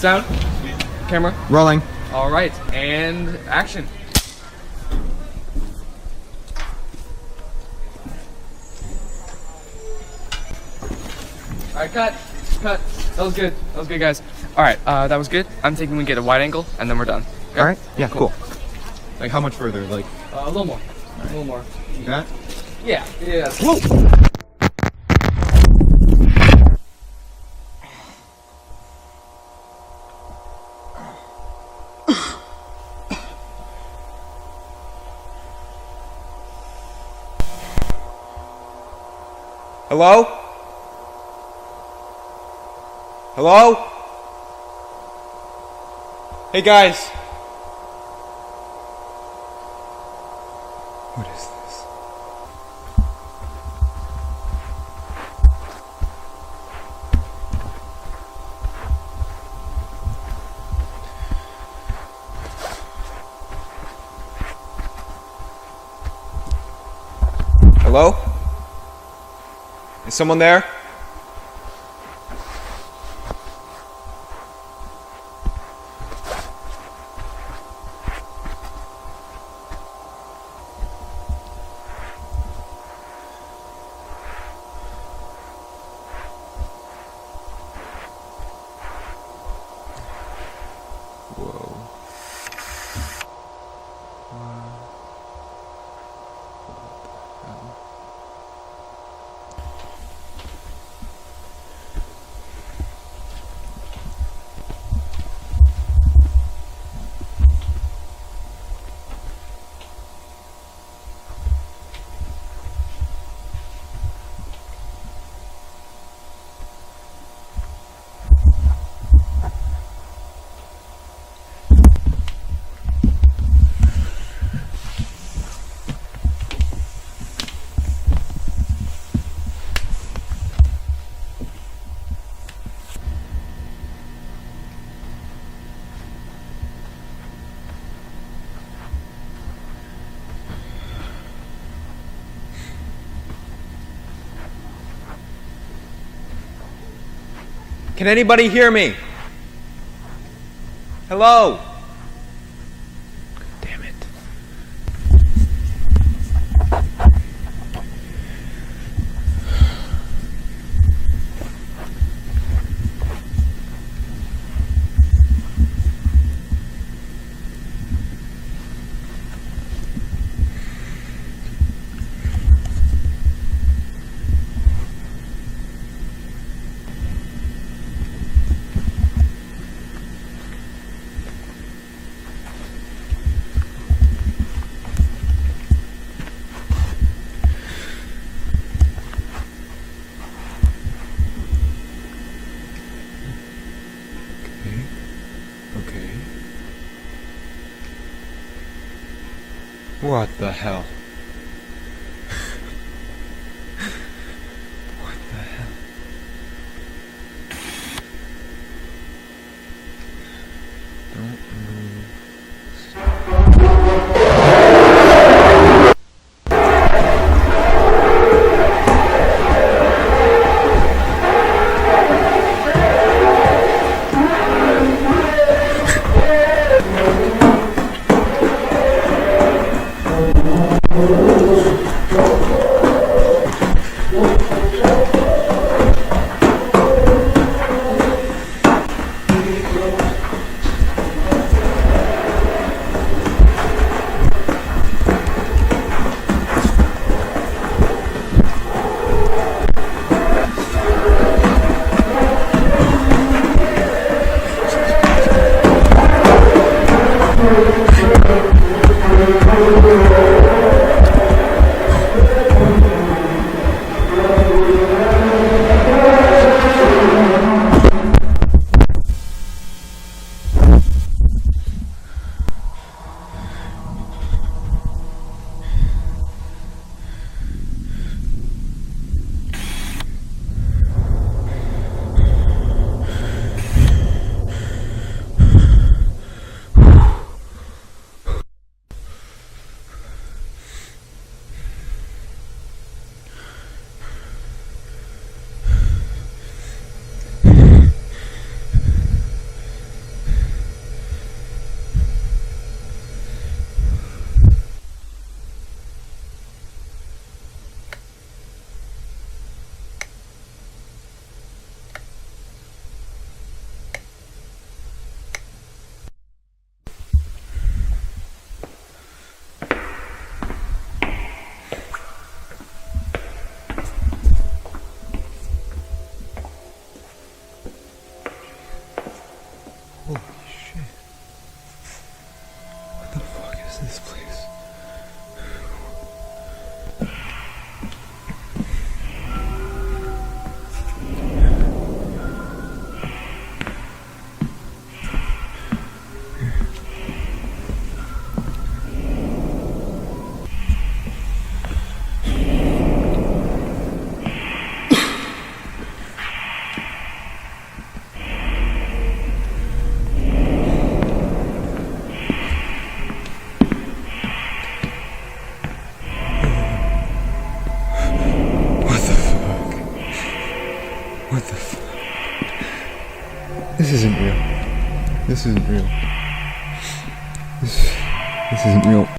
Sound? Camera? Rolling. All right, and action. All right, cut. That was good. That was good, guys. All right, that was good. I'm thinking we get a wide angle, and then we're done. Okay? All right. Yeah. Cool. Like how much further? Like a little more. A little more. you got? Yeah. Whoa. Hello? Hello? Hey guys. What is this? Hello? Is someone there? Can anybody hear me? Hello? Damn it. Okay. What the hell? What the hell? Don't move. This isn't real. This isn't real.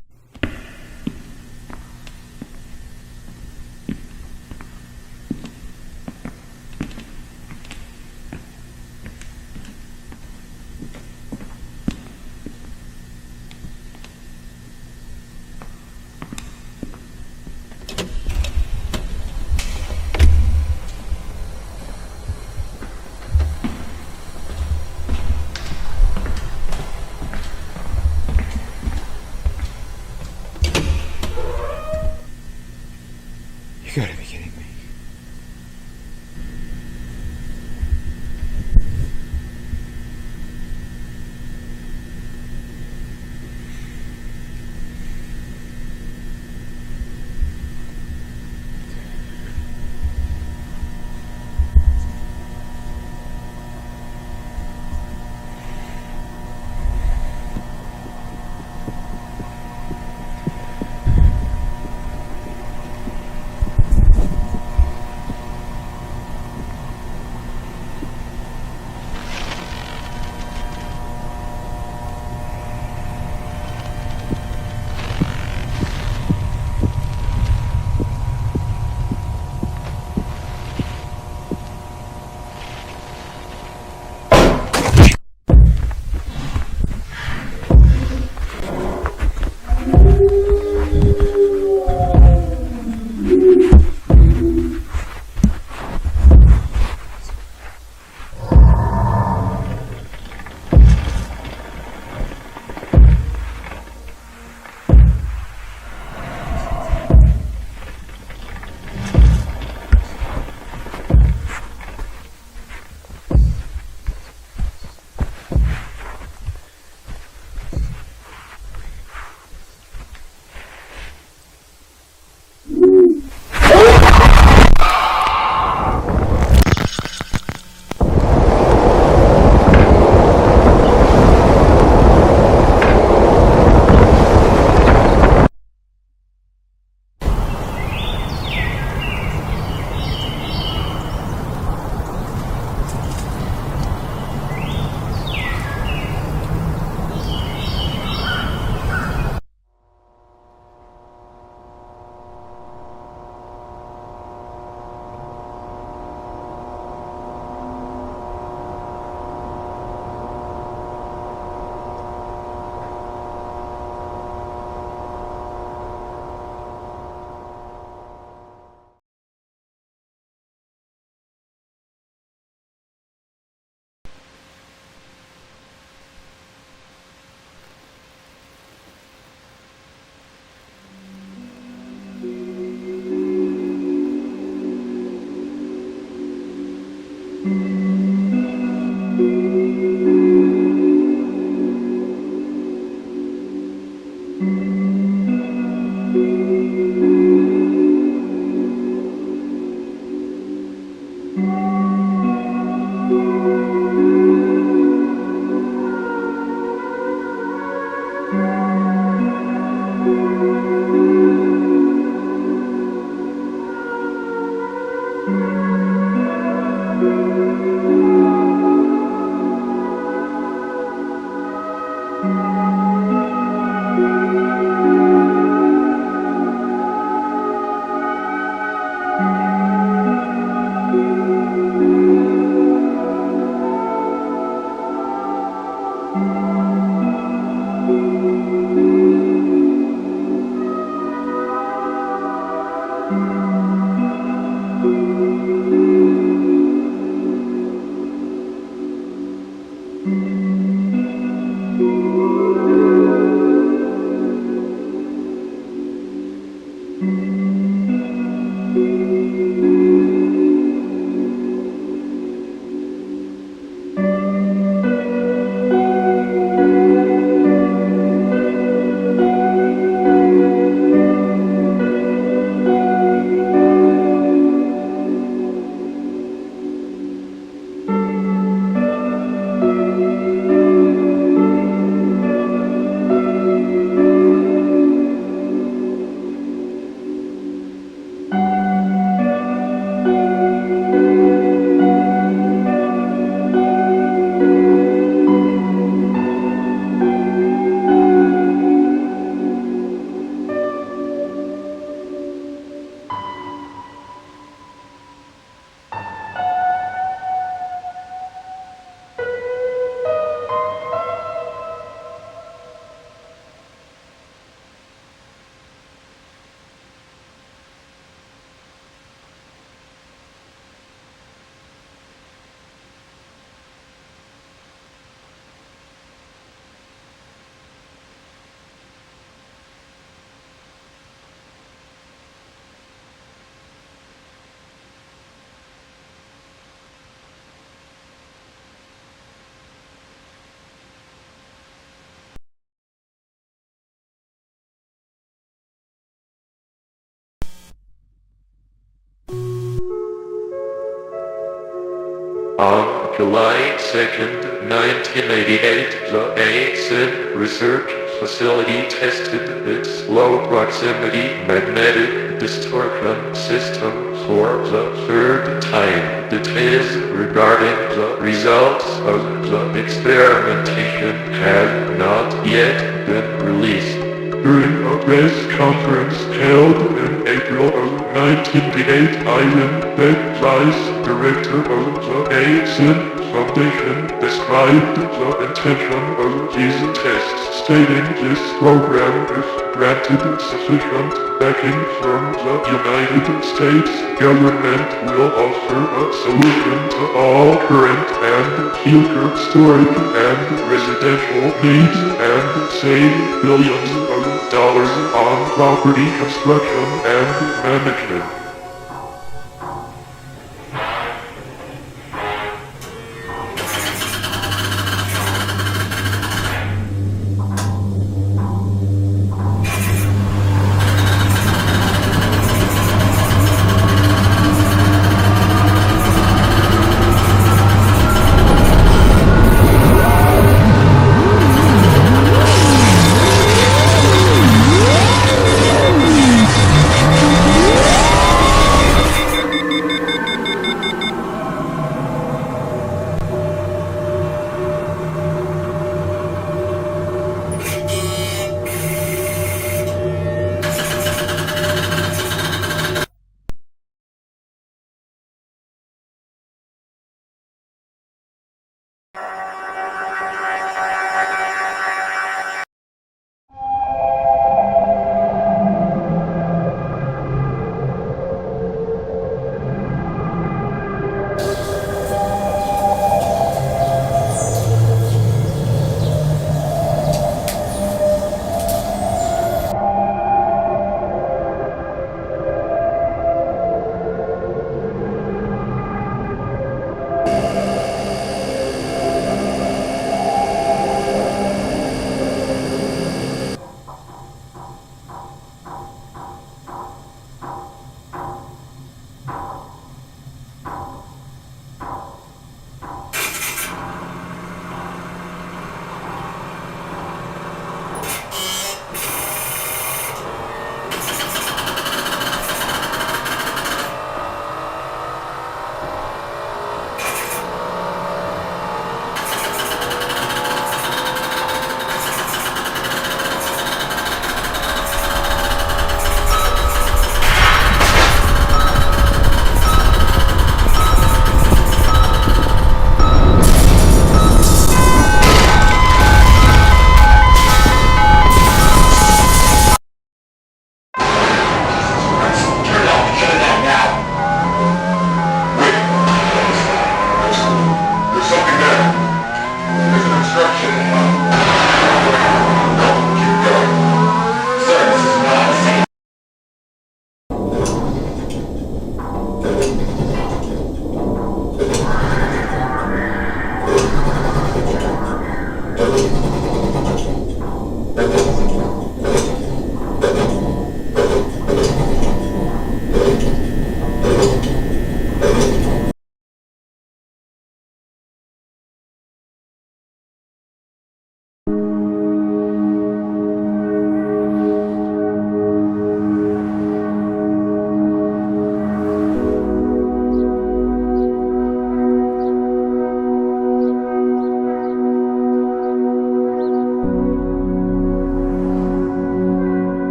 You gotta be kidding me. On July 2nd, 1988, the ASIN research facility tested its low-proximity magnetic distortion system for the third time. Details regarding the results of the experimentation have not yet been released. During a press conference held in April of 1988, Ivan Beck, Vice Director of the ASIN Foundation, described the intention of these tests, stating this program, if granted sufficient backing from the United States government, will offer a solution to all current and future storage and residential needs and save billions of dollars on property construction and management.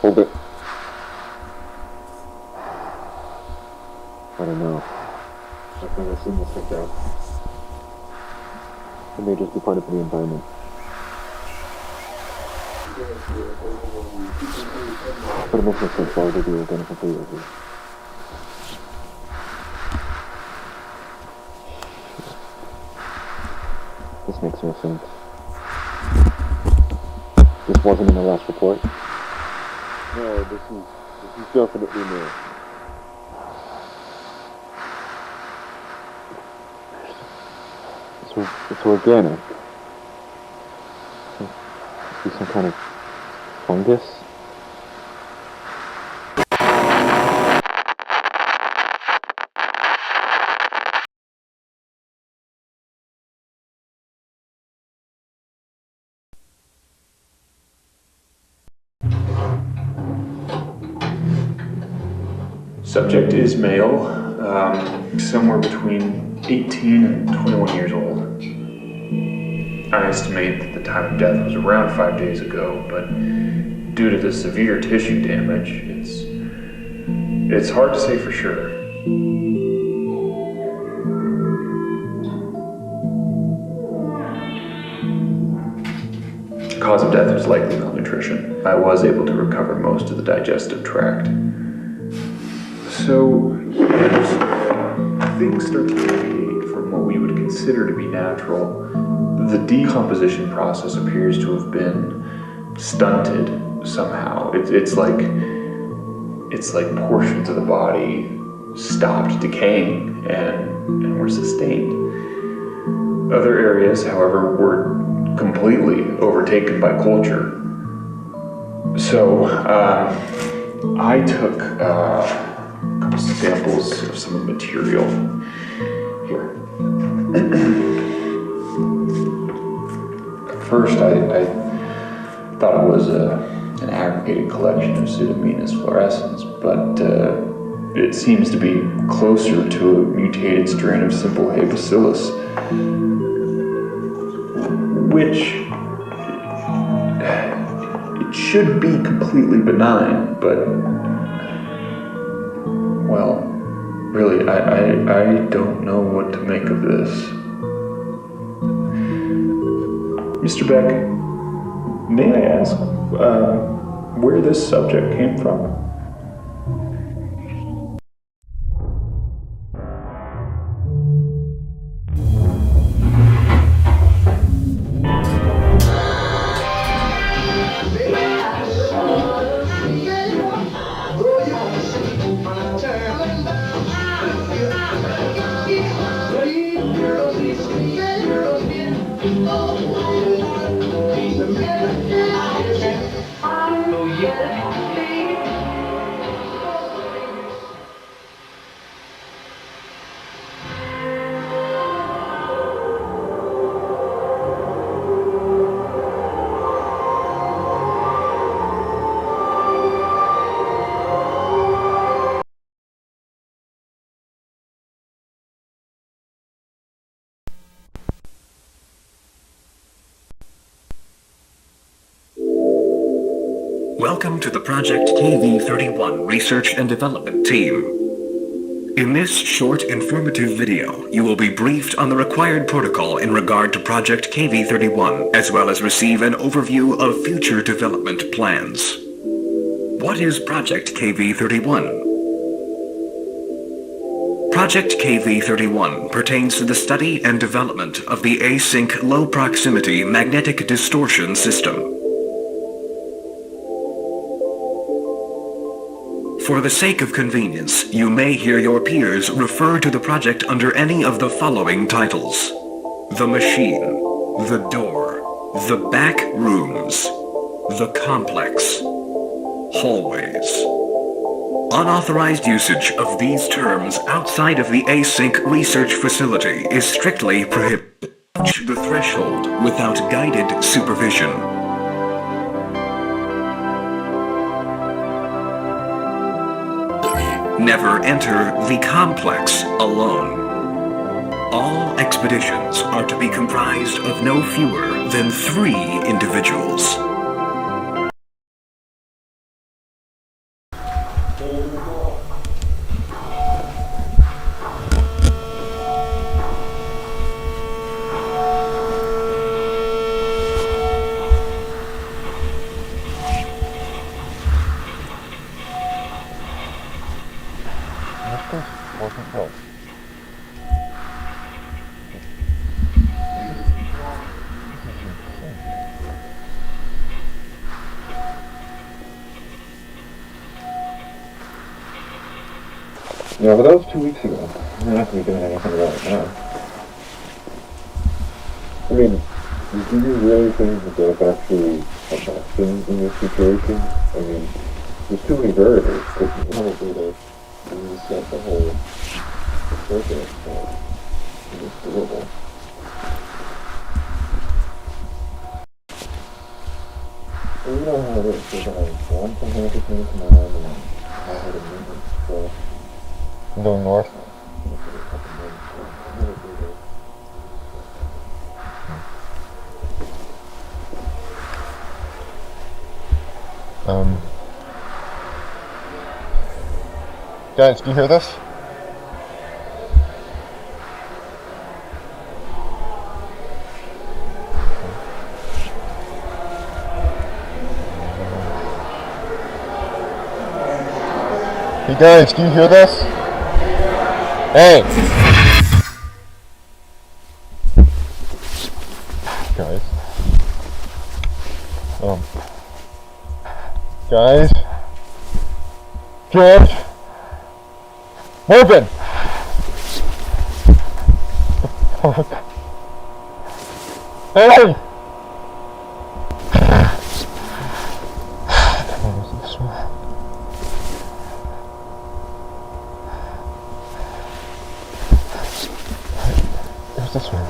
Hold it. I don't know. I've never seen this like that. It may just be part of the environment. But it makes no sense. Why would they do identical videos here? This makes no sense. This wasn't in the last report? No, this is definitely new. It's organic. Is some kind of fungus? Subject is male, somewhere between 18 and 21 years old. I estimate that the time of death was around 5 days ago, but due to the severe tissue damage, it's hard to say for sure. The cause of death was likely malnutrition. I was able to recover most of the digestive tract. So, as things start to deviate from what we would consider to be natural, the decomposition process appears to have been stunted somehow. It's like portions of the body stopped decaying and were sustained. Other areas, however, were completely overtaken by culture. So, I took samples of some of the material here. At first, I thought it was an aggregated collection of Pseudomonas fluorescens, but it seems to be closer to a mutated strain of simple hay bacillus, which it should be completely benign, but well, really, I don't know what to make of this. Mr. Beck, may I ask where this subject came from? Welcome to the Project KV-31 Research and Development Team. In this short, informative video, you will be briefed on the required protocol in regard to Project KV-31, as well as receive an overview of future development plans. What is Project KV-31? Project KV-31 pertains to the study and development of the async low-proximity magnetic distortion system. For the sake of convenience, you may hear your peers refer to the project under any of the following titles: the machine, the door, the back rooms, the complex, hallways. Unauthorized usage of these terms outside of the async research facility is strictly prohibited. Reach the threshold without guided supervision. Never enter the complex alone. All expeditions are to be comprised of no fewer than 3 individuals. distance or control. Yeah, but that was 2 weeks ago. We're not going to be doing anything about it now. I mean, do you really think that that's actually a best thing in this situation? I mean, there's too many variables. It's probably to reset the whole circuit, so it's doable. Well, you know how it is. They're going to want some half a thing tomorrow and then I'll have a movement. So I'm going north. Guys, do you hear this? Hey guys, do you hear this? Hey! Guys. Guys? George? Moving! Fuck. Hey! This one. There's this one.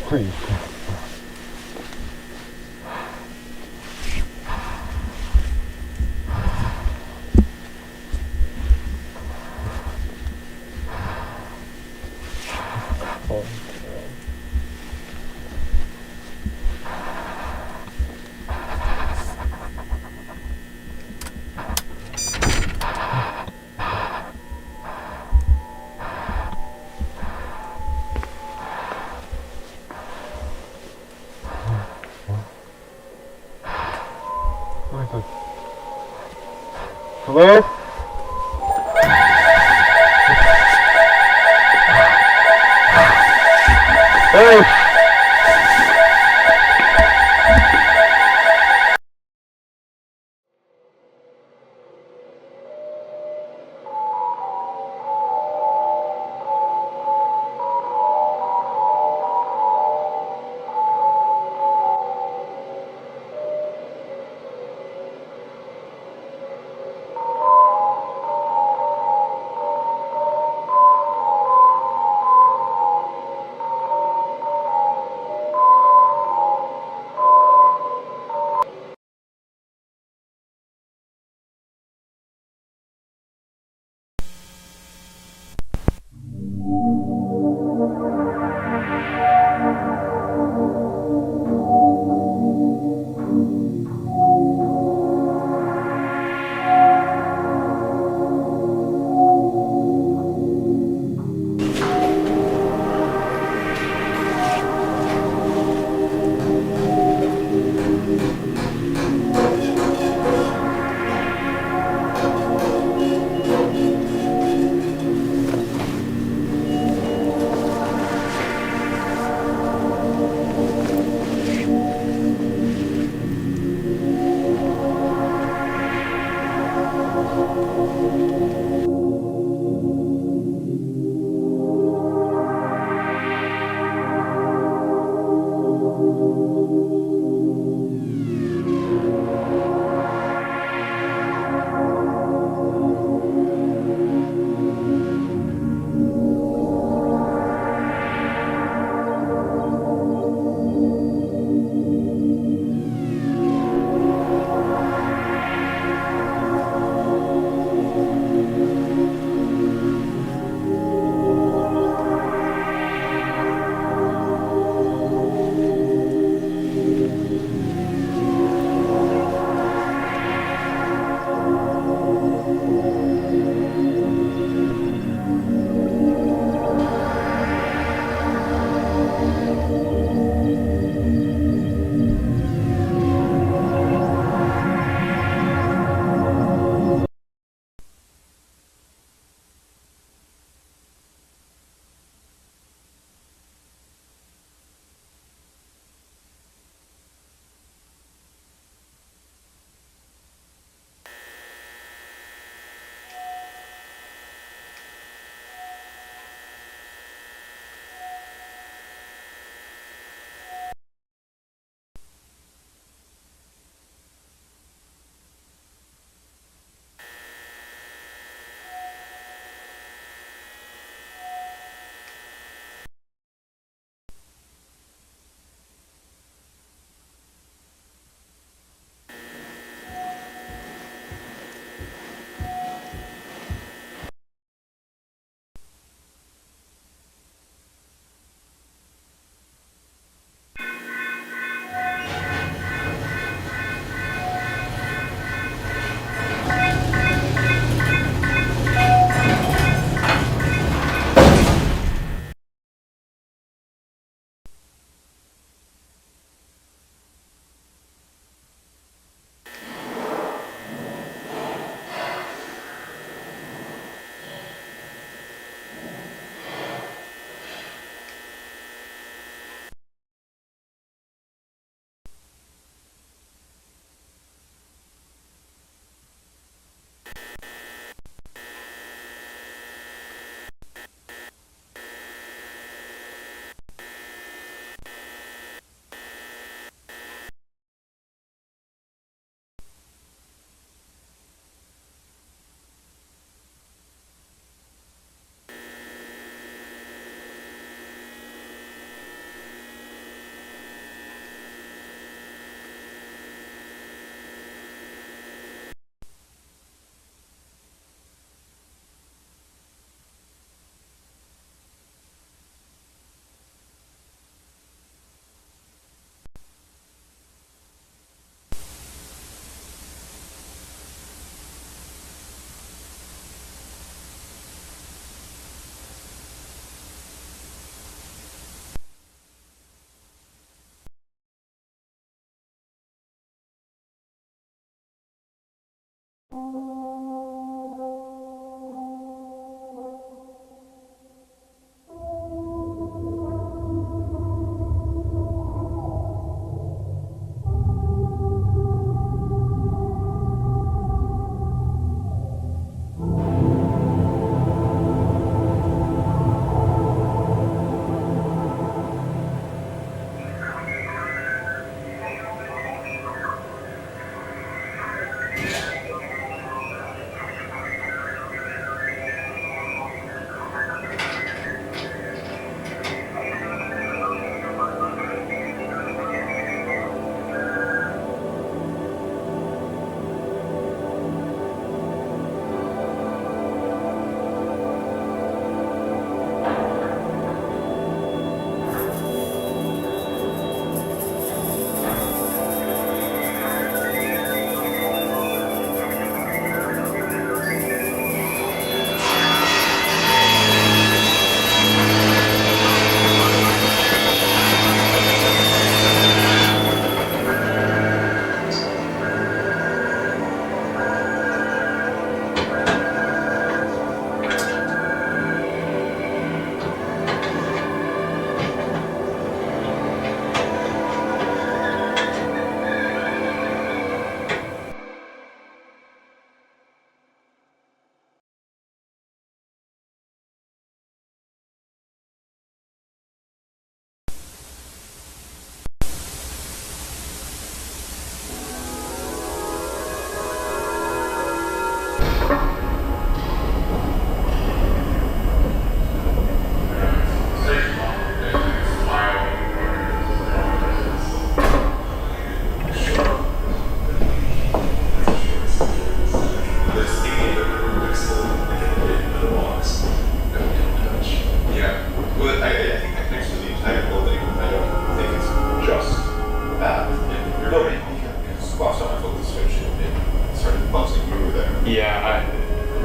Please. Hello? Hey!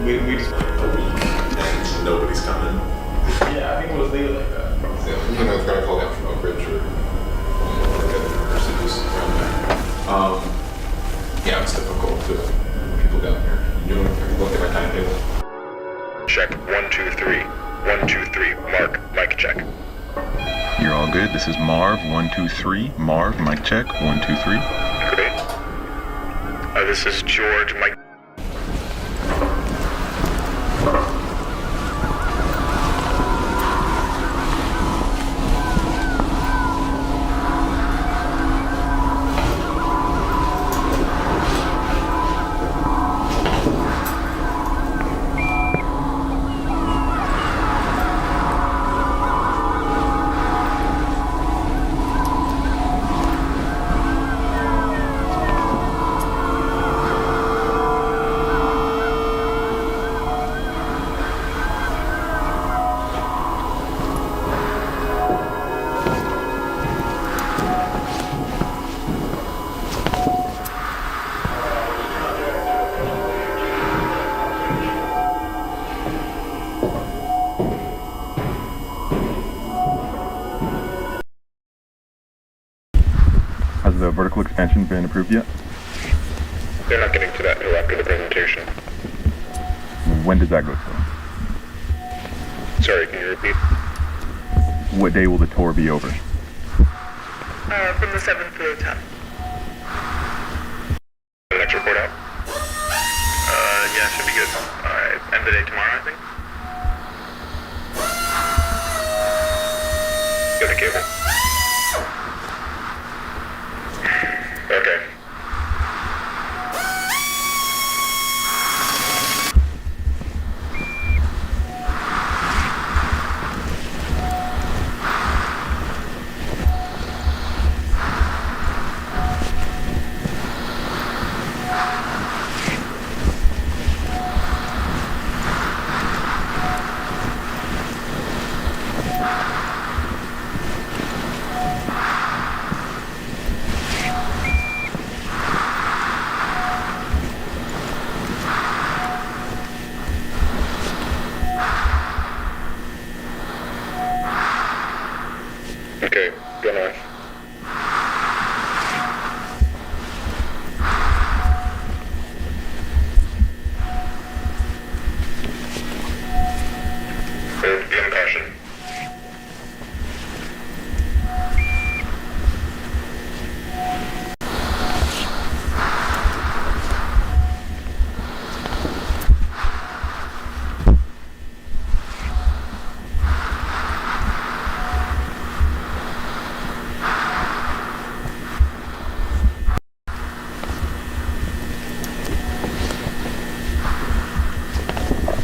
We just and nobody's coming. yeah, I think we'll leave it like that. Yeah, you know, it's got to call down from Oak Ridge or universities around there. Yeah, it's difficult to people down here. You know, if you look at my timetable. Check 1 2 3. 1 2 3. Mark. Mic check. You're all good. This is Marv 123. Marv, mic check 123. Great. This is George. Mic. Has the vertical expansion been approved yet? They're not getting to that until after the presentation. When does that go to? Sorry, can you repeat? What day will the tour be over? From the 7th to the 10th. The next report out? Yeah, should be good. Alright, end of the day tomorrow, I think. Got the cable? Okay.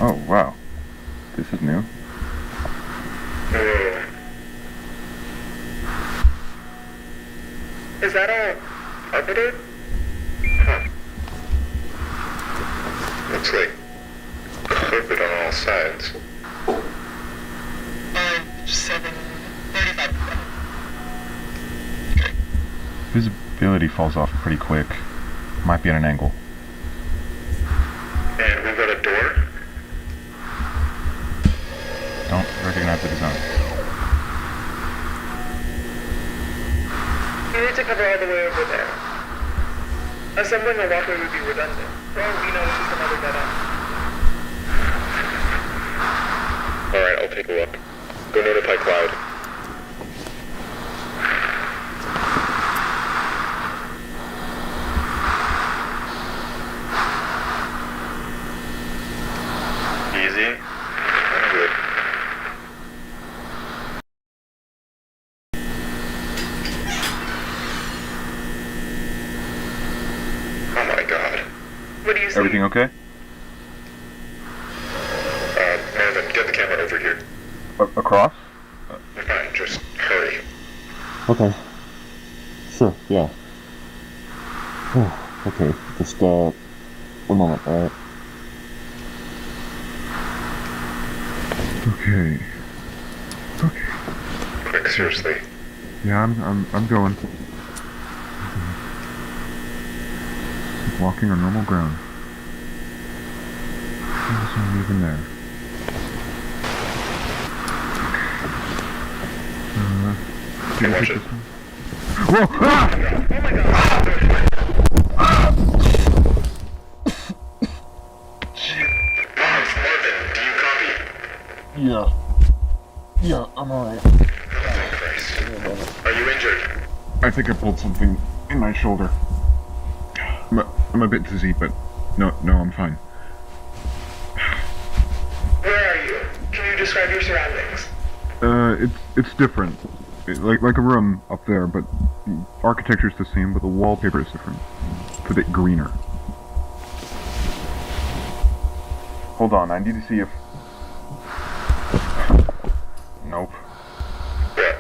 Oh, wow. This is new. Whoa. Is that all carpeted? Huh. Looks like carpet on all sides. 7:35. Visibility falls off pretty quick. Might be at an angle. And we've got a door? Don't recognize the design. You need to cover all the way over there. Assembling a walkway would be redundant. For all we know, it's just another dead end. Alright, I'll take a look. Go notify Cloud. Easy. I'm good. Oh my god. What do you see? Everything okay? Marvin, get the camera over here. Across? Fine, just hurry. Okay. Sure, yeah. Okay, just, 1 moment, alright? Okay. Okay. Quick, seriously. Yeah, I'm going. Walking on normal ground. There's no even there. Okay, watch it. Whoa! Ah! Oh my god. Marvin, do you copy? Yeah. Yeah, I'm alright. Oh, thank Christ. Are you injured? I think I pulled something in my shoulder. I'm a bit dizzy, but no, I'm fine. Where are you? Can you describe your surroundings? It's different. Like a room up there, but the architecture's the same, but the wallpaper is different. It's a bit greener. Hold on, I need to see if... Nope. Yeah.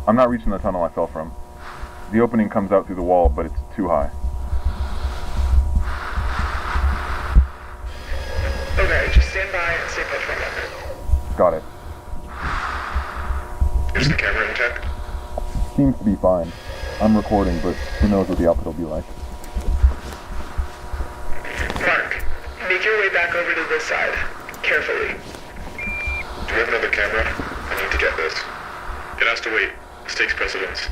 I'm not reaching the tunnel I fell from. The opening comes out through the wall, but it's too high. Okay, just stand by and stay put for a minute. Got it. Is the camera intact? Seems to be fine. I'm recording, but who knows what the output will be like. Mark, make your way back over to this side. Carefully. Do we have another camera? I need to get this. It has to wait. This takes precedence.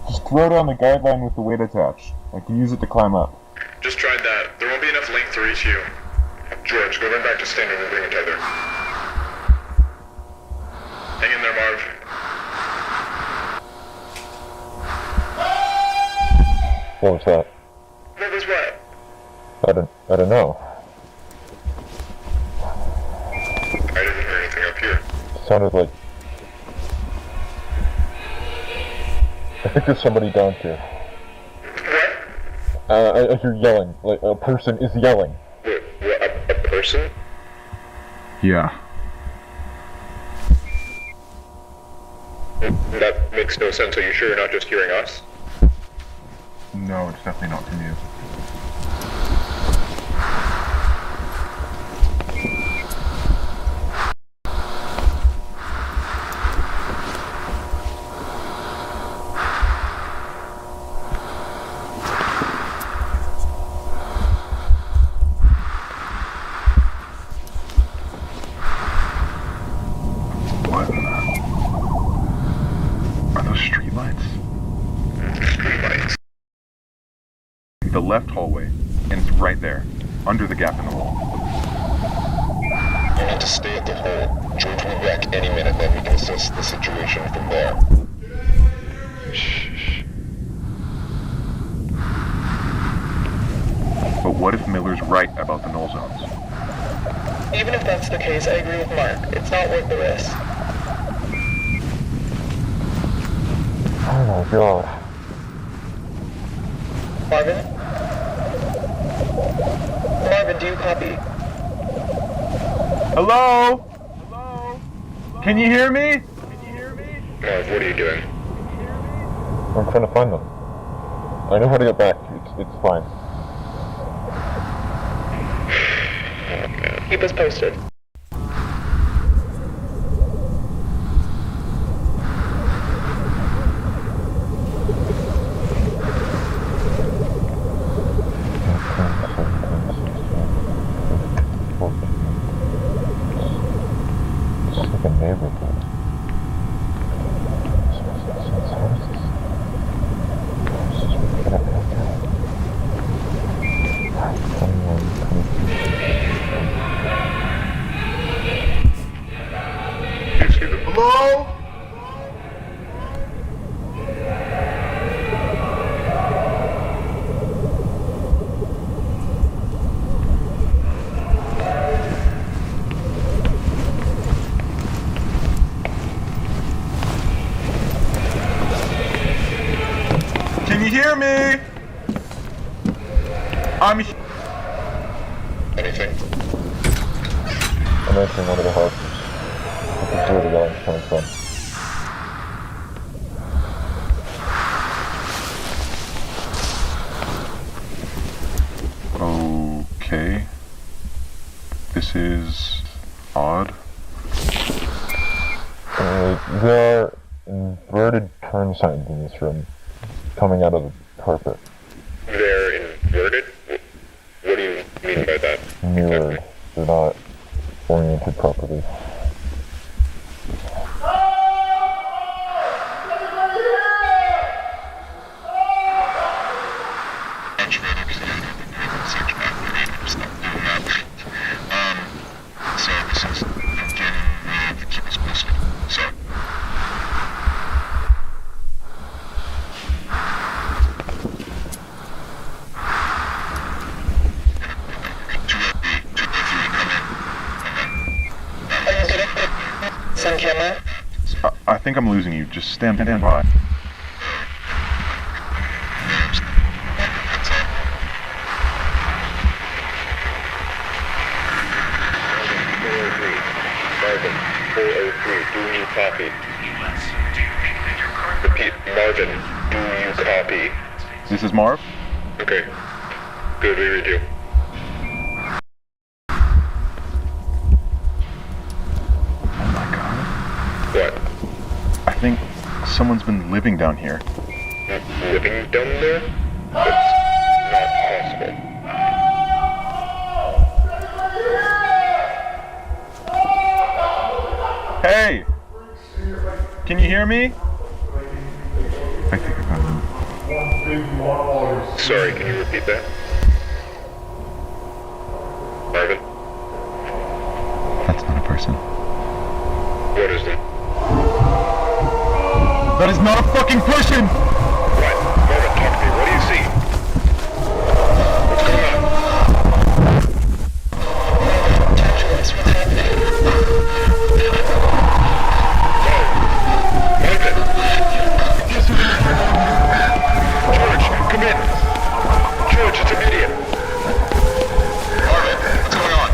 Just throw down the guideline with the weight attached. I can use it to climb up. Just tried that. There won't be enough length to reach you. George, go run back to standard and bring a tether. Hang in there, Marv. What was that? What was what? I don't know. I didn't hear anything up here. Sounded like... I think there's somebody down here. What? I hear yelling. Like, a person is yelling. Wait, what, a person? Yeah. That makes no sense. Are you sure you're not just hearing us? No, it's definitely not from you. What? Are those streetlights? Streetlights. The left hallway, and it's right there, under the gap in the wall. You need to stay at the hole. George will wreck any minute, then we can assess the situation from there. Shh. But what if Miller's right about the null zones? Even if that's the case, I agree with Mark. It's not worth the risk. Oh my god. Marvin? Marvin, do you copy? Hello? Can you hear me? Marv, what are you doing? I'm trying to find them. I know how to get back. It's fine. Keep us posted. It's like a neighborhood. Hello? Can you hear me? Anything? I'm entering one of the houses. I can hear where the yelling's coming from. Okay. This is odd. There are inverted turn signs in this room, coming out of the carpet. They're inverted? What do you mean by that? Mirrored. They're not oriented properly. So this is from Kane to keep us posted. So. Sun camera? I think I'm losing you. Just stand by. Marvin, 403, do you copy? Repeat, Marvin, do you copy? This is Marv. Okay. Good, we read you. Oh my god. What? I think someone's been living down here. Living down there? That's not possible. Hey! Can you hear me? I think I found him. Sorry, can you repeat that? Marvin? That's not a person. What is it? That is not a fucking person! What? Marvin, talk to me. What do you see? What's going on? Talk to us. What's happening? George, come in. George, it's immediate. Marvin, what's going on?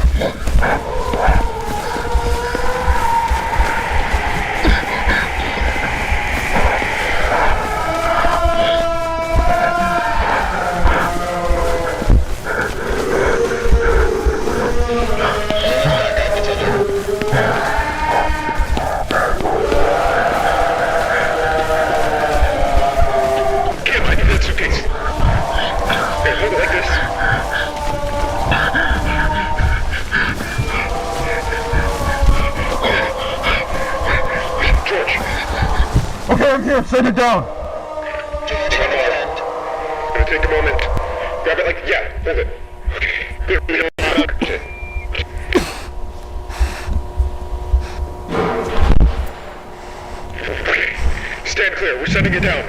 Kim, I need that suitcase. Here, hold it like this. George, Okay, I'm here. Set it down. George, hang on. it's gonna take a moment. Grab it like, yeah, hold it. Okay. Here, we don't shit. Okay. Stand clear, we're setting it down.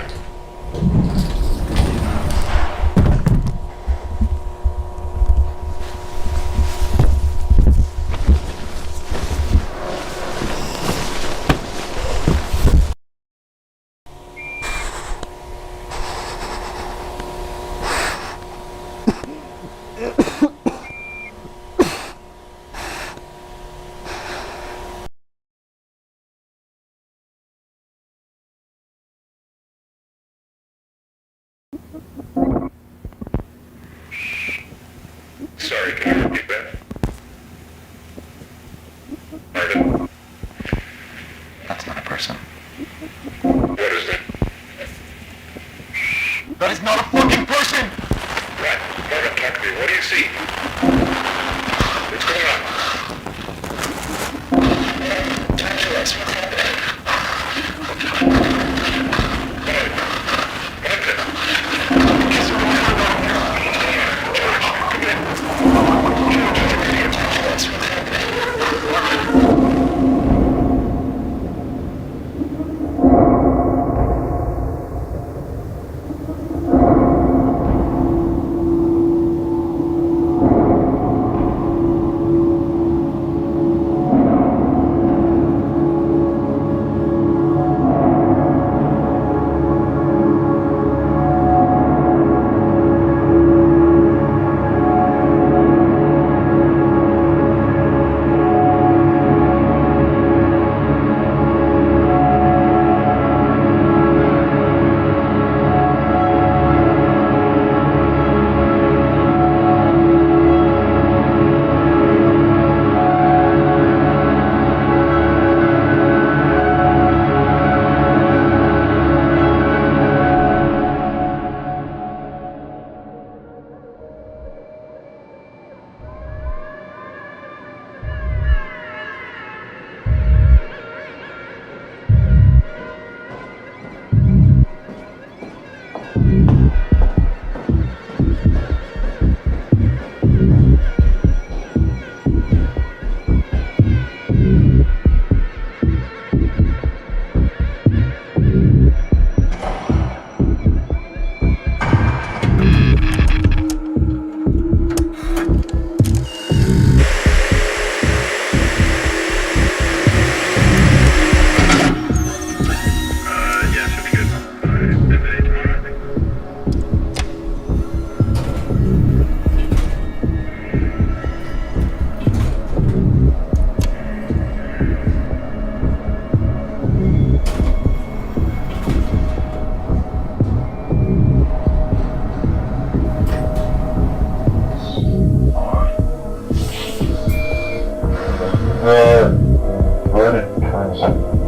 Where did currency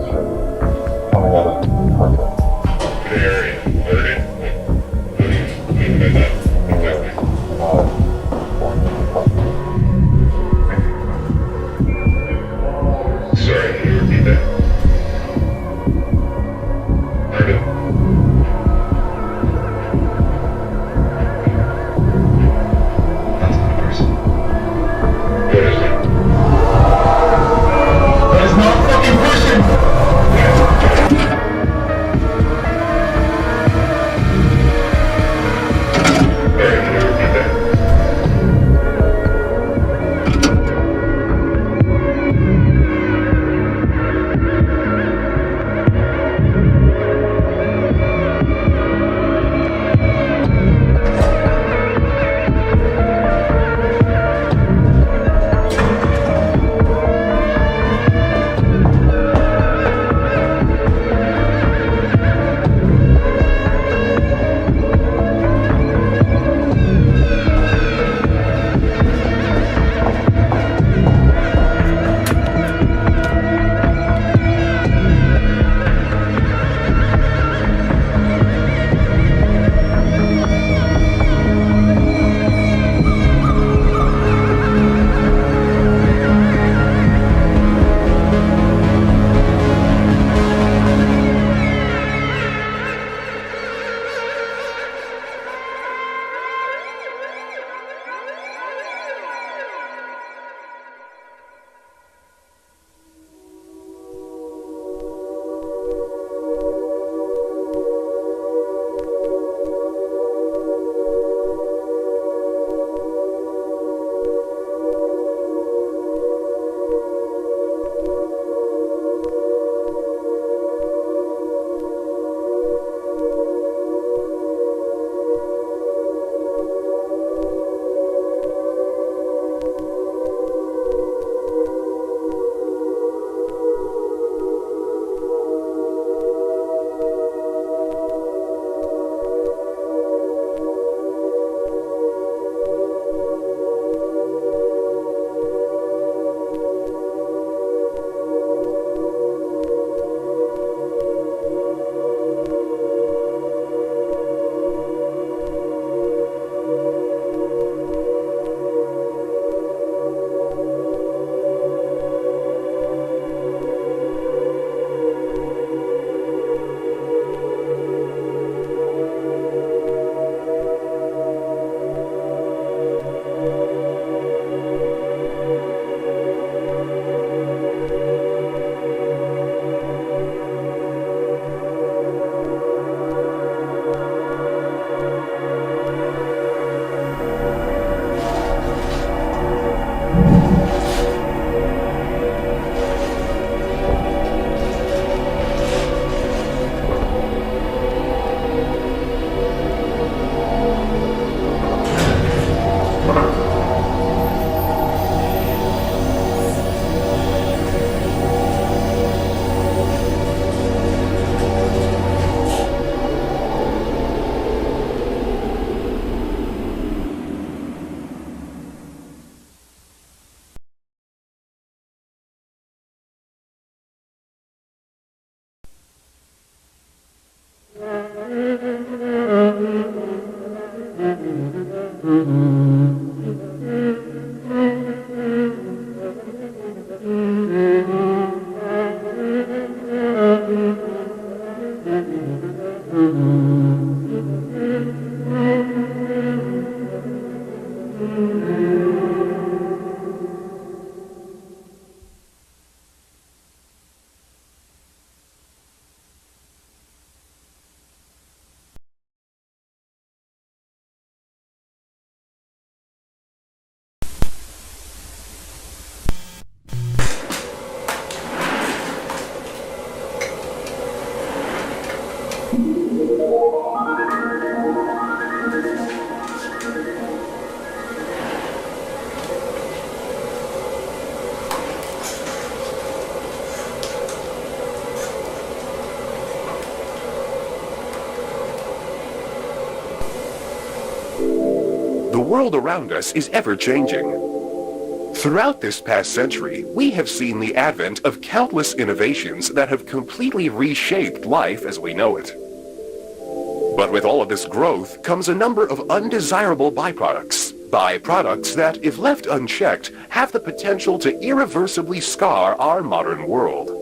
through coming out of the carpet? The area. Where did? What do you mean by that? Exactly. Sorry, can you repeat that? Pardon? That's not a person. What is it? That is not a fucking person! Alright, can you repeat that? The world around us is ever changing. Throughout this past century, we have seen the advent of countless innovations that have completely reshaped life as we know it. But with all of this growth comes a number of undesirable byproducts. Byproducts that, if left unchecked, have the potential to irreversibly scar our modern world.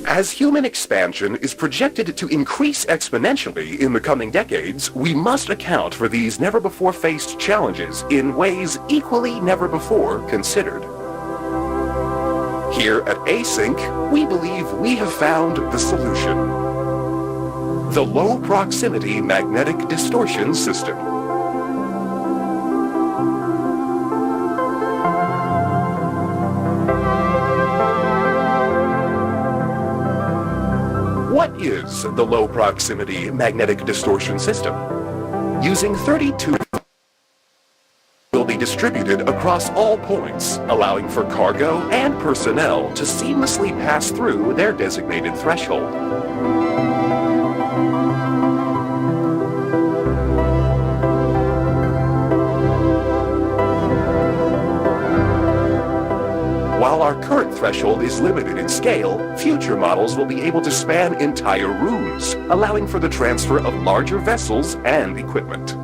As human expansion is projected to increase exponentially in the coming decades, we must account for these never-before-faced challenges in ways equally never-before considered. Here at Async, we believe we have found the solution. The Low Proximity Magnetic Distortion System. What is the Low Proximity Magnetic Distortion System? Using 32 will be distributed across all points, allowing for cargo and personnel to seamlessly pass through their designated threshold. While our current threshold is limited in scale, future models will be able to span entire rooms, allowing for the transfer of larger vessels and equipment.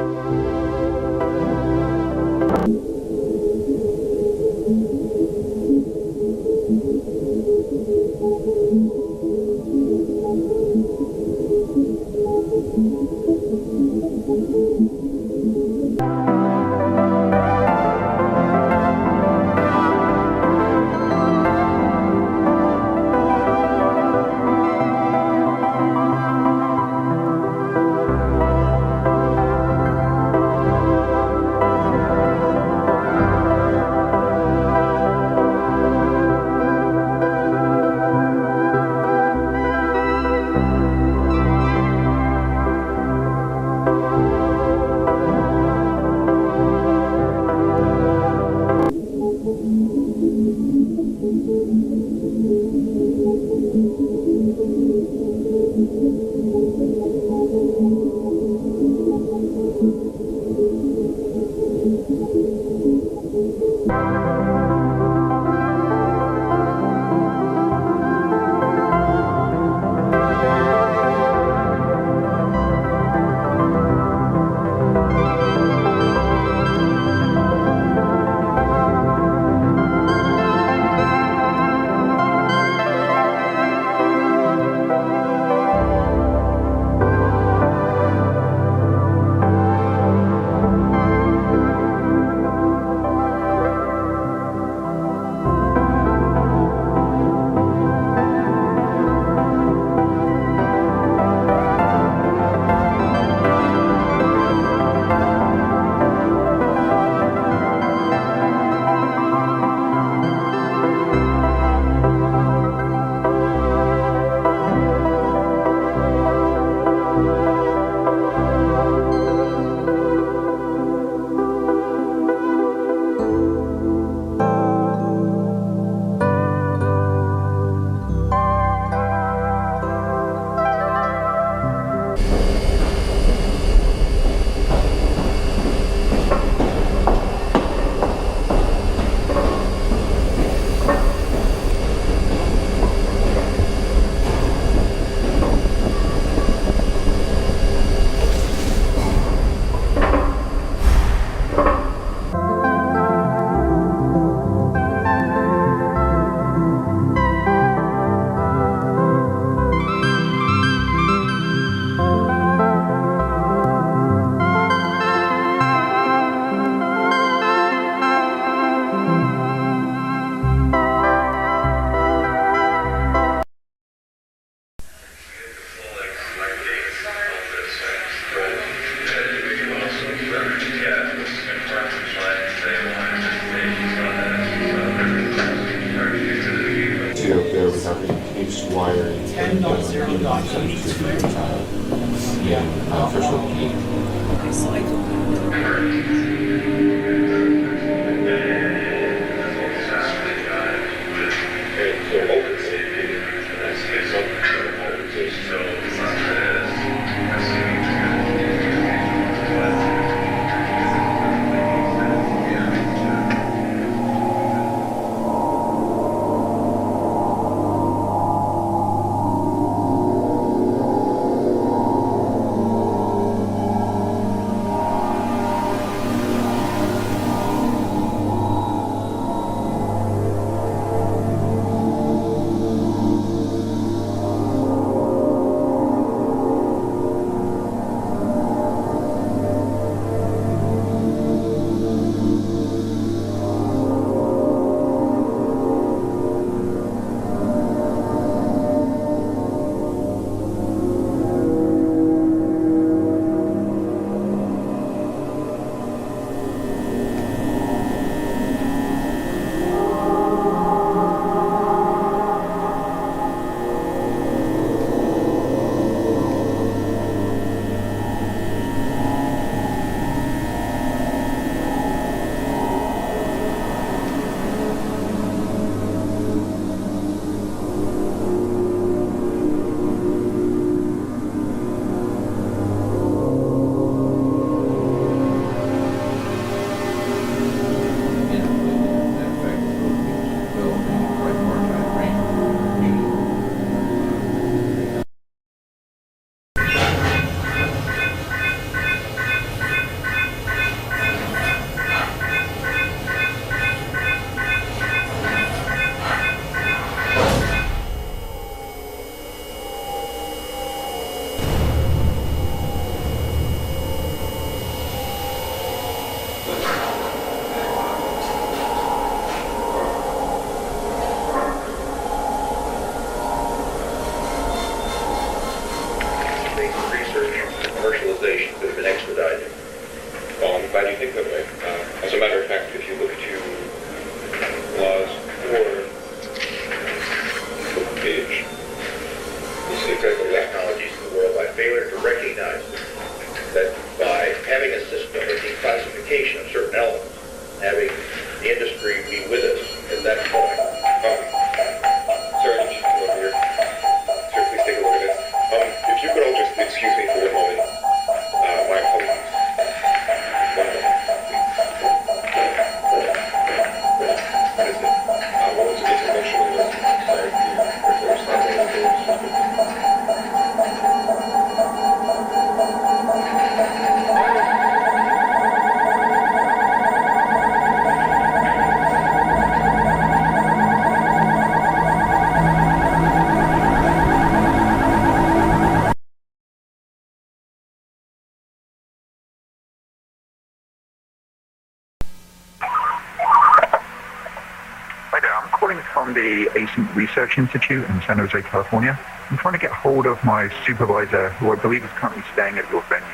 calling from the Ascent Research Institute in San Jose, California. I'm trying to get hold of my supervisor, who I believe is currently staying at your venue.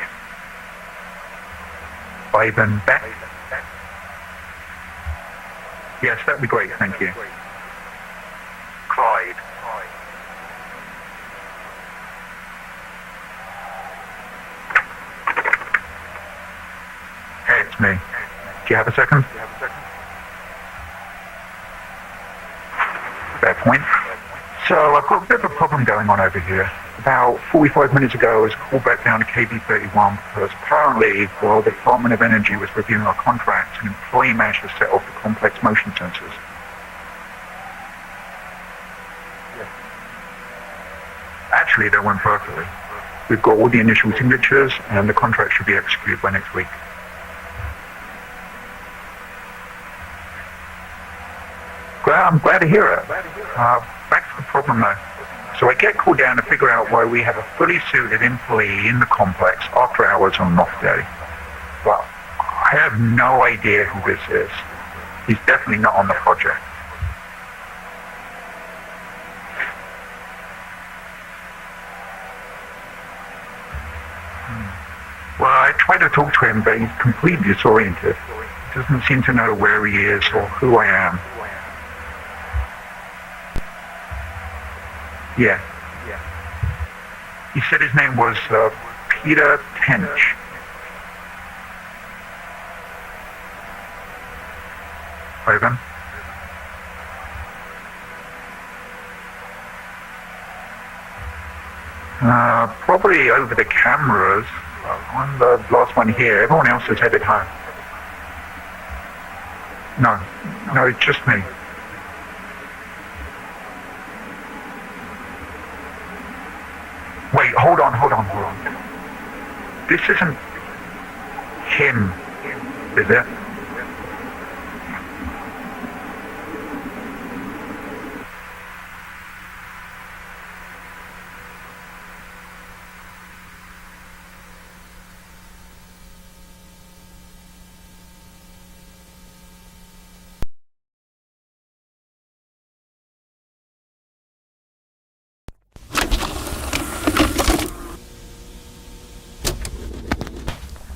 Ivan Beck? Yes, that'd be great, thank you. Clyde. Hey, it's me. Do you have a second? Fair point. So I've got a bit of a problem going on over here. About 45 minutes ago, I was called back down to KB31 because apparently, while the Department of Energy was reviewing our contract, an employee managed to set off the complex motion sensors. Actually, that went perfectly. We've got all the initial signatures, and the contract should be executed by next week. I'm glad to hear it. Back to the problem though. So I get called down to figure out why we have a fully suited employee in the complex after hours on an off day. Well, I have no idea who this is. He's definitely not on the project. Well, I try to talk to him, but he's completely disoriented. He doesn't seem to know where he is or who I am. Yeah. He said his name was Peter Tench. Ivan? Probably over the cameras. I'm the last one here. Everyone else is headed home. No, it's just me. Wait, hold on. This isn't him, is it?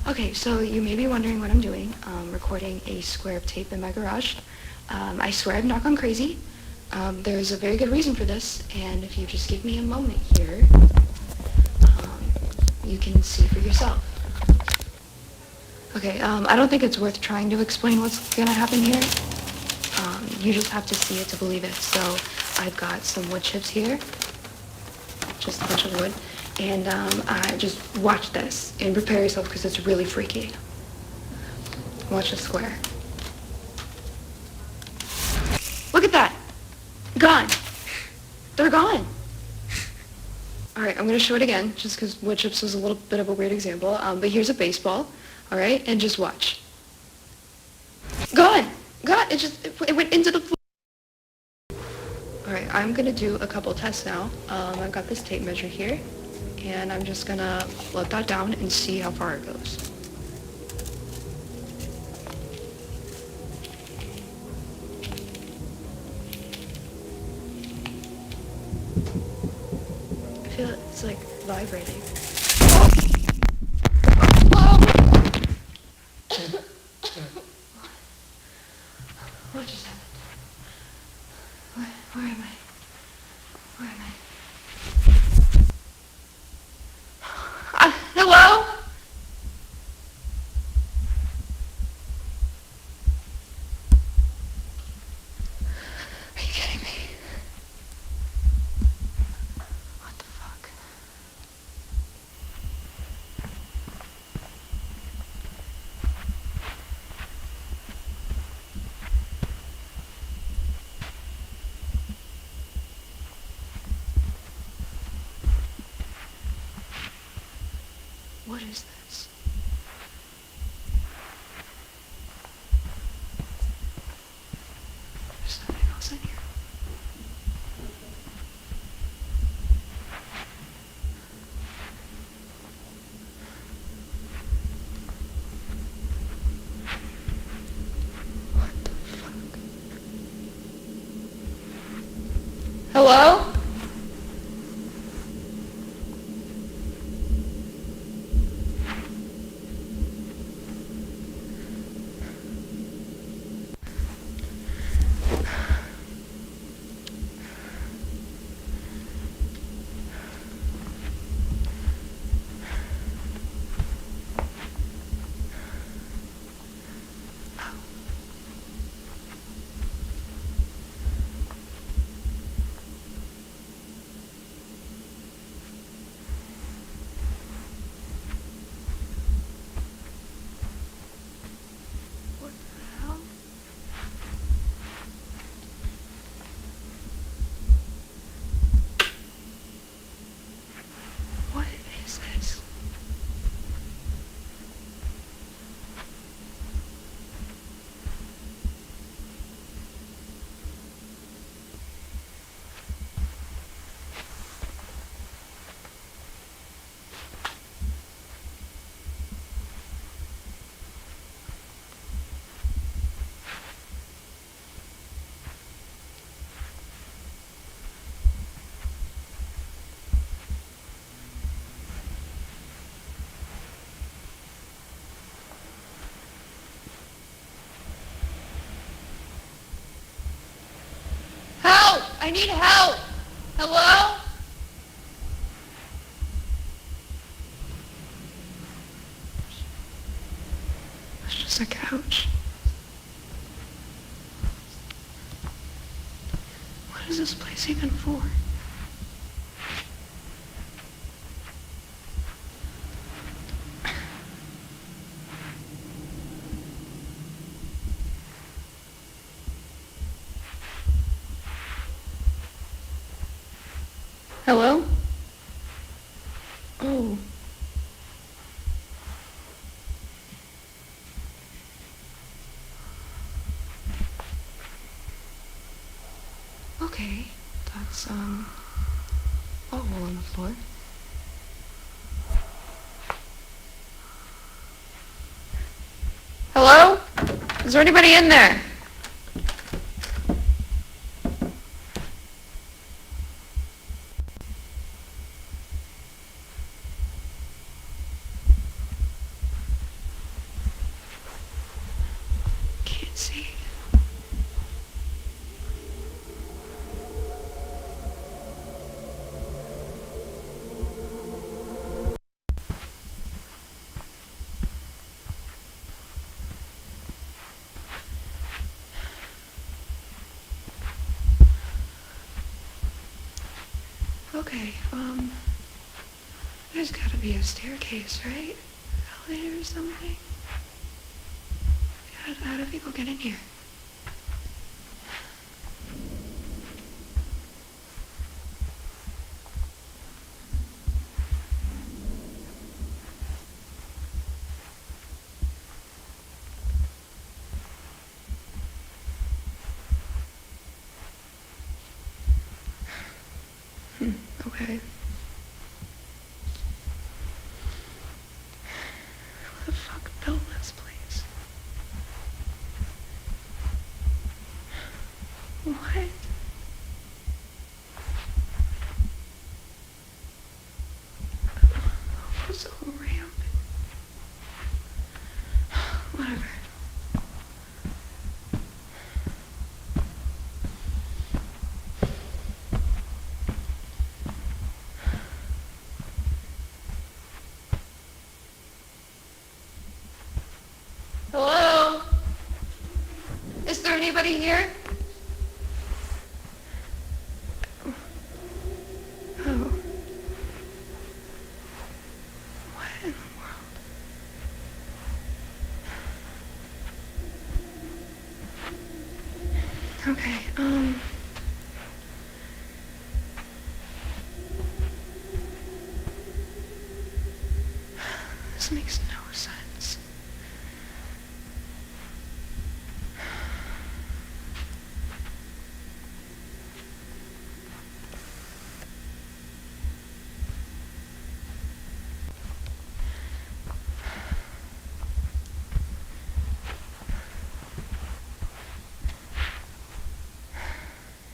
Okay, so you may be wondering what I'm doing. Recording a square of tape in my garage. I swear I've not gone crazy. There's a very good reason for this, and if you just give me a moment here, you can see for yourself. Okay, I don't think it's worth trying to explain what's gonna happen here. You just have to see it to believe it. So I've got some wood chips here, just a bunch of wood. And just watch this and prepare yourself because it's really freaky. Watch the square. Look at that. Gone. They're gone. All right, I'm going to show it again just because wood chips was a little bit of a weird example. But here's a baseball. All right, and just watch. Gone. It went into the floor. All right, I'm going to do a couple tests now. I've got this tape measure here. And I'm just gonna let that down and see how far it goes. I feel it's like vibrating. What just happened? Where am I? Hello? Are you kidding me? What the fuck? What is this? There's something else in here. What the fuck? Hello? What is this? Help! I need help! Hello? It's just a couch. What is this place even for? Hello? Oh. Okay, that's, a hole in the floor. Hello? Is there anybody in there? Can't see. Okay, there's gotta be a staircase, right? Elevator or something? How do people get in here? Okay. Who the fuck built this place? What? What's a ramp? Whatever. Hello? Is there anybody here? Oh. What in the world? Okay, this makes no sense.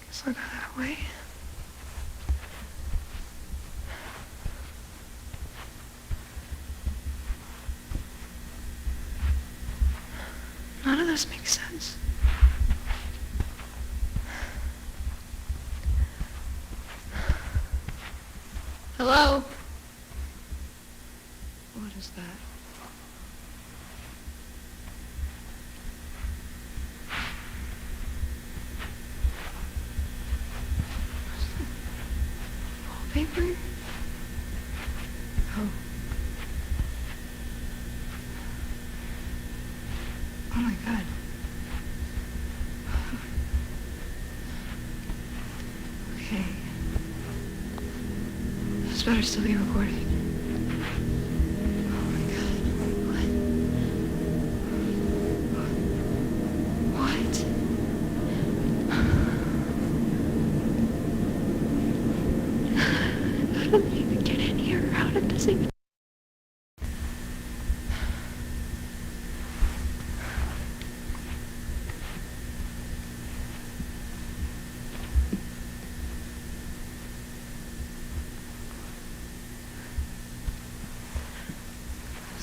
Guess I'll go that way. Hello? What is that? Wallpaper? Oh. Oh my god. Okay. This better still be recording. Oh my god. What? How did they even get in here? How did this even...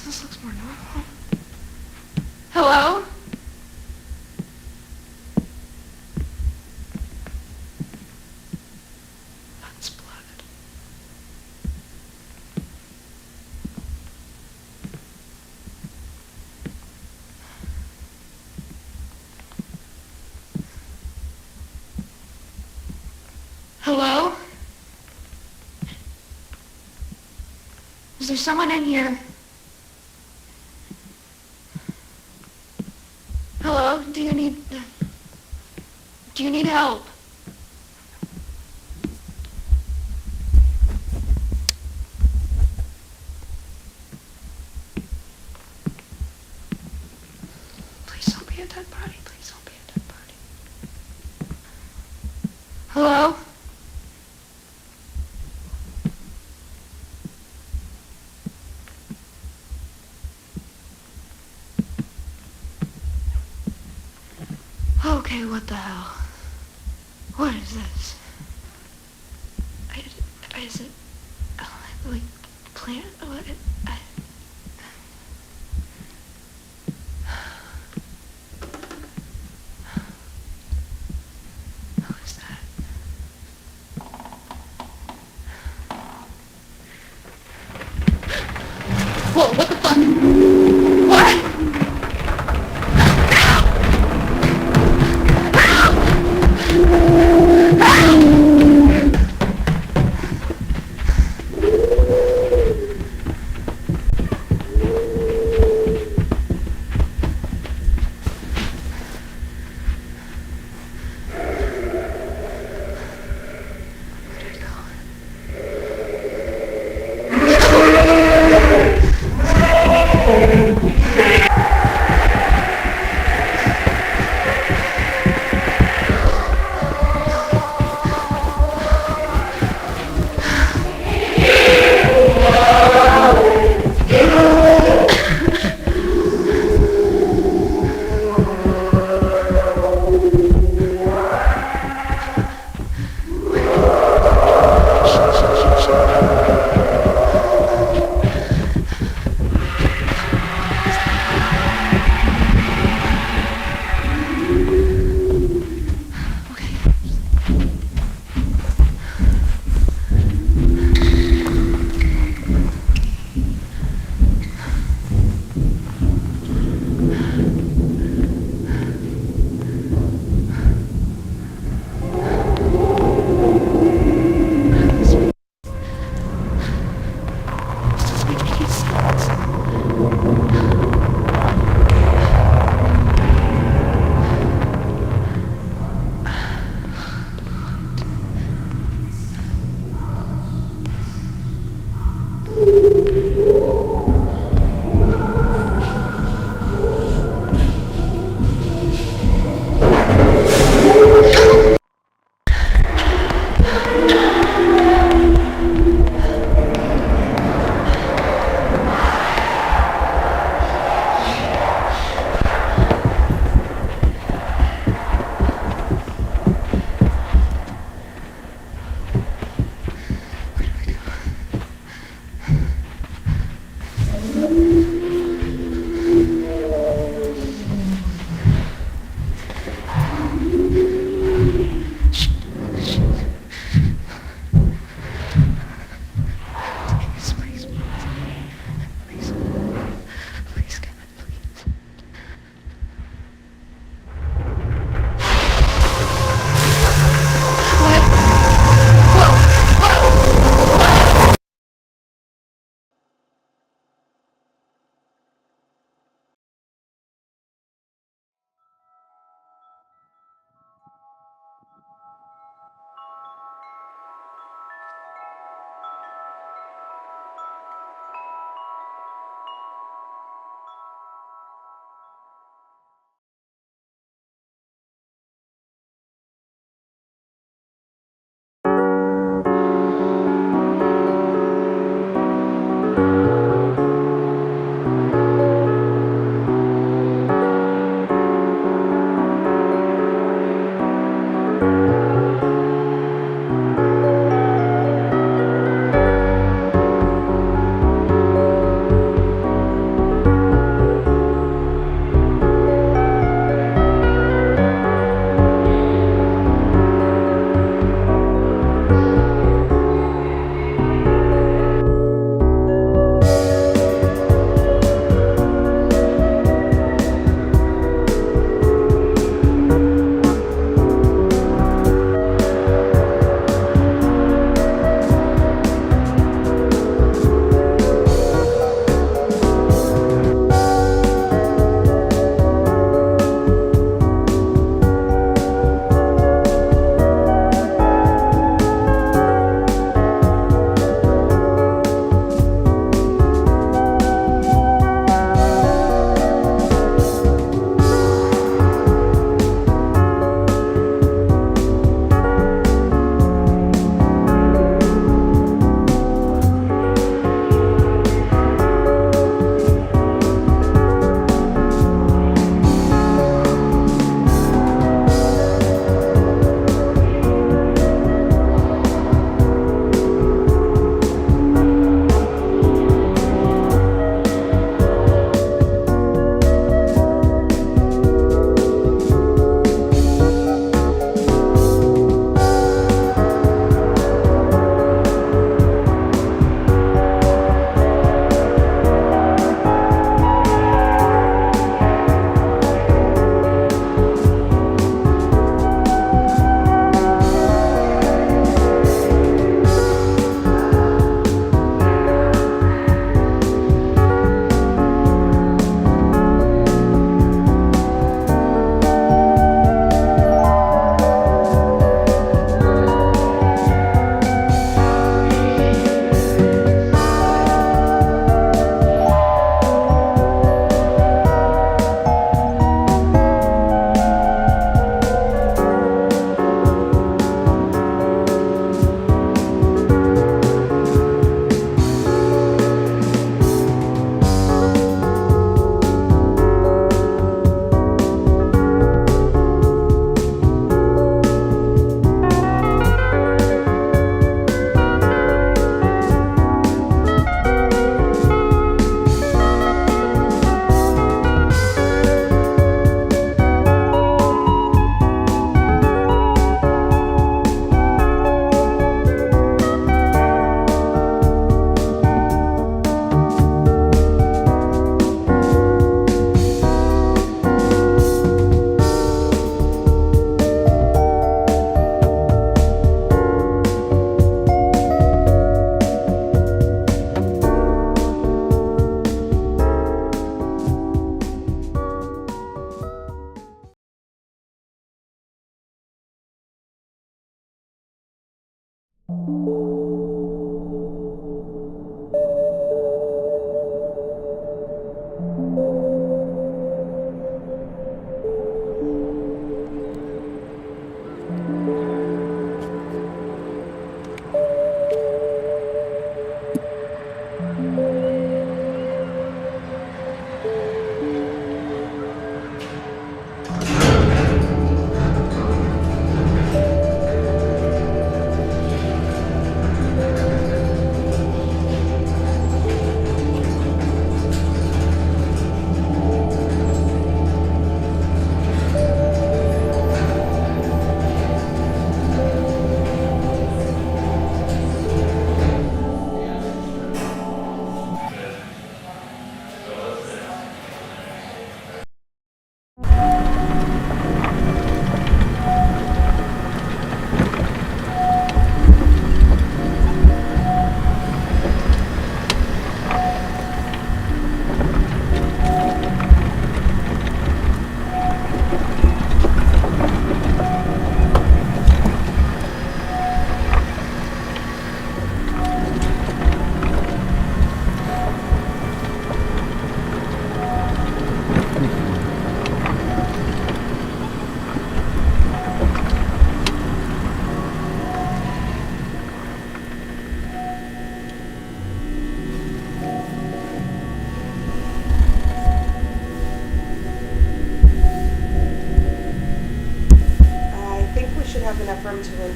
This looks more normal. Hello? That's blood. Hello? Is there someone in here? Hello? Do you need help? Please don't be a dead body. Please don't be a dead body. Hello? Okay, what the hell? What is this? Is it like plant? What? Who is that? Whoa! What the fuck? What?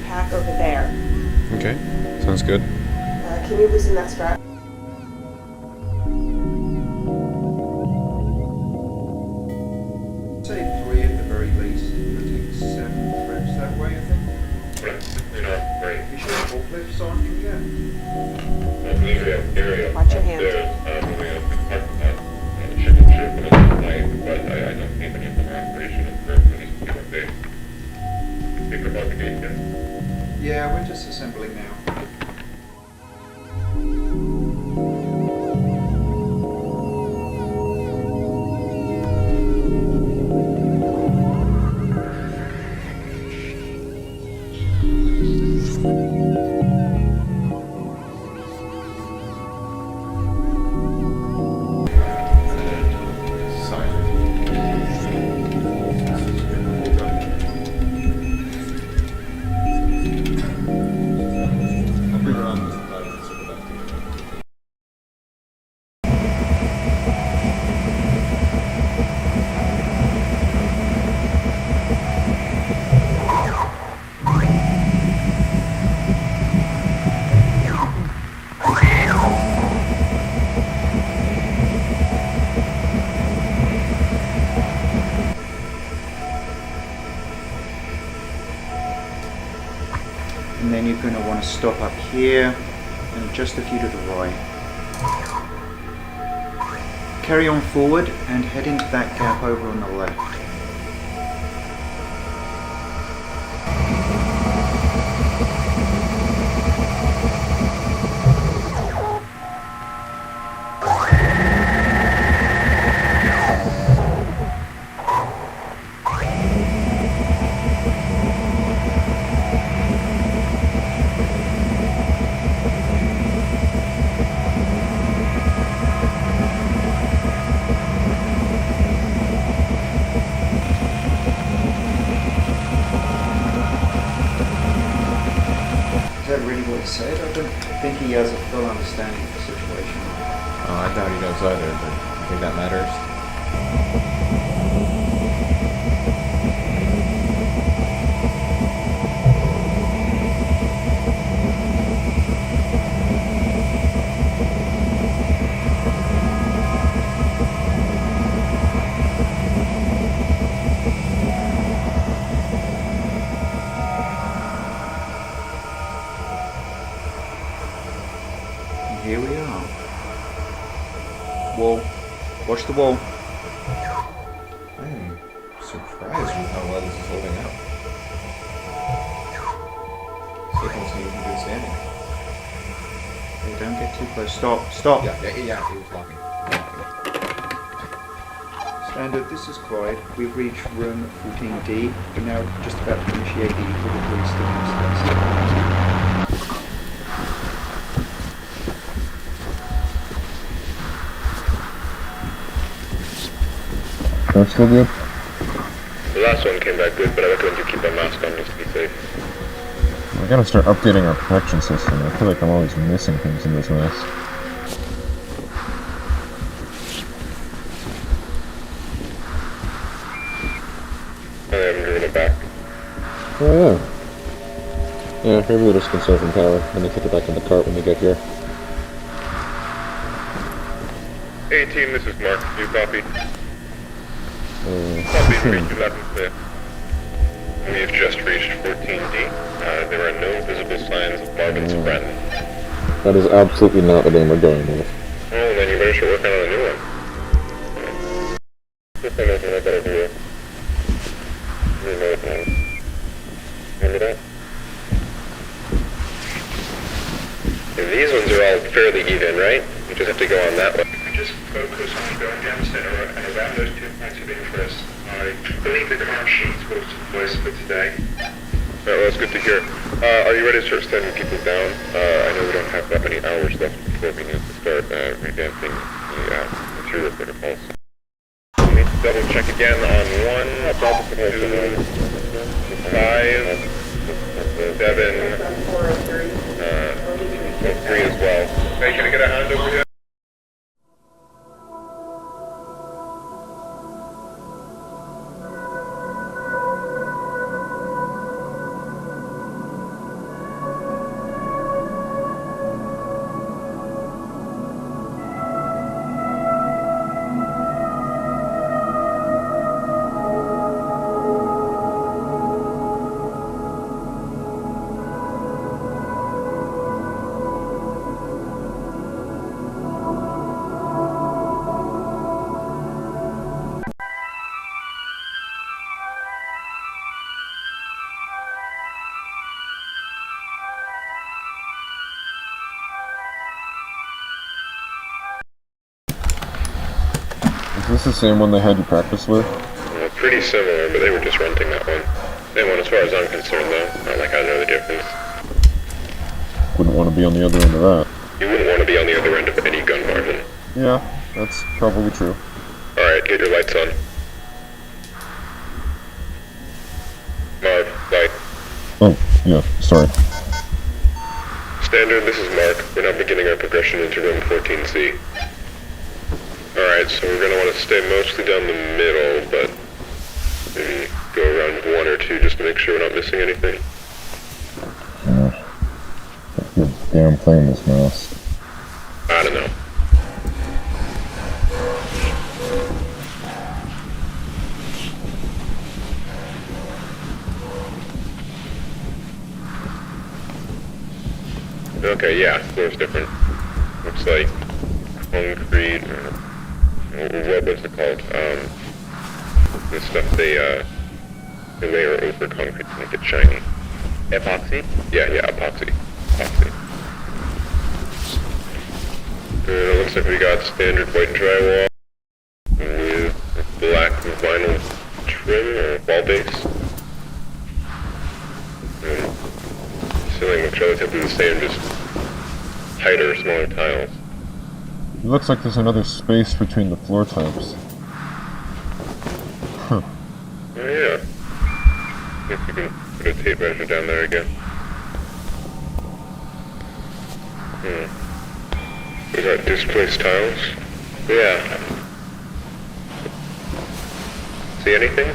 pack over there. Okay, sounds good. Can you loosen that strap? Say 3 at the very least. It'll take 7 trips that way, I think. Right. You sure forklifts on from here? Watch your hand. Yeah, we're just assembling now. And then you're going to want to stop up here and adjust a few to the right. Carry on forward and head into that gap over on the left. Is that really what he said? I don't think he has a full understanding of the situation. I doubt he does either, but I think that matters. Here we are. Wall. Watch the wall. I am surprised with how well this is holding up. Signals seem in good standing. Okay, don't get too close. Stop. Stop. Yeah, it was locking. Standard, this is Clyde. We've reached room 14D. We're now just about to initiate the equilibrium stimulus test. That's still good? The last one came back good, but I recommend you keep a mask on just to be safe. We gotta start updating our protection system. I feel like I'm always missing things in this mess. I haven't driven it back. Oh yeah. Yeah, maybe we'll just conserve some power and then kick it back in the cart when we get here. Hey team, this is Mark. You copy? Copy, reach 11 clear. We have just reached 14D. There are no visible signs of Marvin's friend. That is absolutely not the name we're going with. Well, then you better start working on a new one. This one has a better view. Remote one. Remember that? And these ones are all fairly even, right? You just have to go on that one. Just focus on going down the center and around those 2 points of interest. I believe the car sheets will suffice for today. Alright, well, that's good to hear. Are you ready to start sending people down? I know we don't have that many hours left before we need to start revamping the material protocols. We need to double check again on 1, 2, 5, 7, 3 as well. Hey, can I get a hand over here? this the same one they had you practice with? Well, pretty similar, but they were just renting that one. Same one as far as I'm concerned, though. Not like I know the difference. Wouldn't want to be on the other end of that. You wouldn't want to be on the other end of any gun, Marvin. Yeah, that's probably true. Alright, get your lights on. Marv, light. Oh, yeah, sorry. Standard, this is Mark. We're now beginning our progression into room 14C. Alright, so we're going to want to stay mostly down the middle, but maybe go around one or two just to make sure we're not missing anything. Good damn thing, this mouse. I don't know. Okay, yeah, floor's different. Looks like concrete, or what's it called? This stuff they layer over concrete to make it shiny. Epoxy? Yeah, epoxy. It looks like we got standard white drywall with black vinyl trim or wall base. And ceiling looks relatively the same, just tighter, smaller tiles. It looks like there's another space between the floor types. Huh. Oh yeah. I guess you can put a tape measure down there again. We got displaced tiles. Yeah. See anything?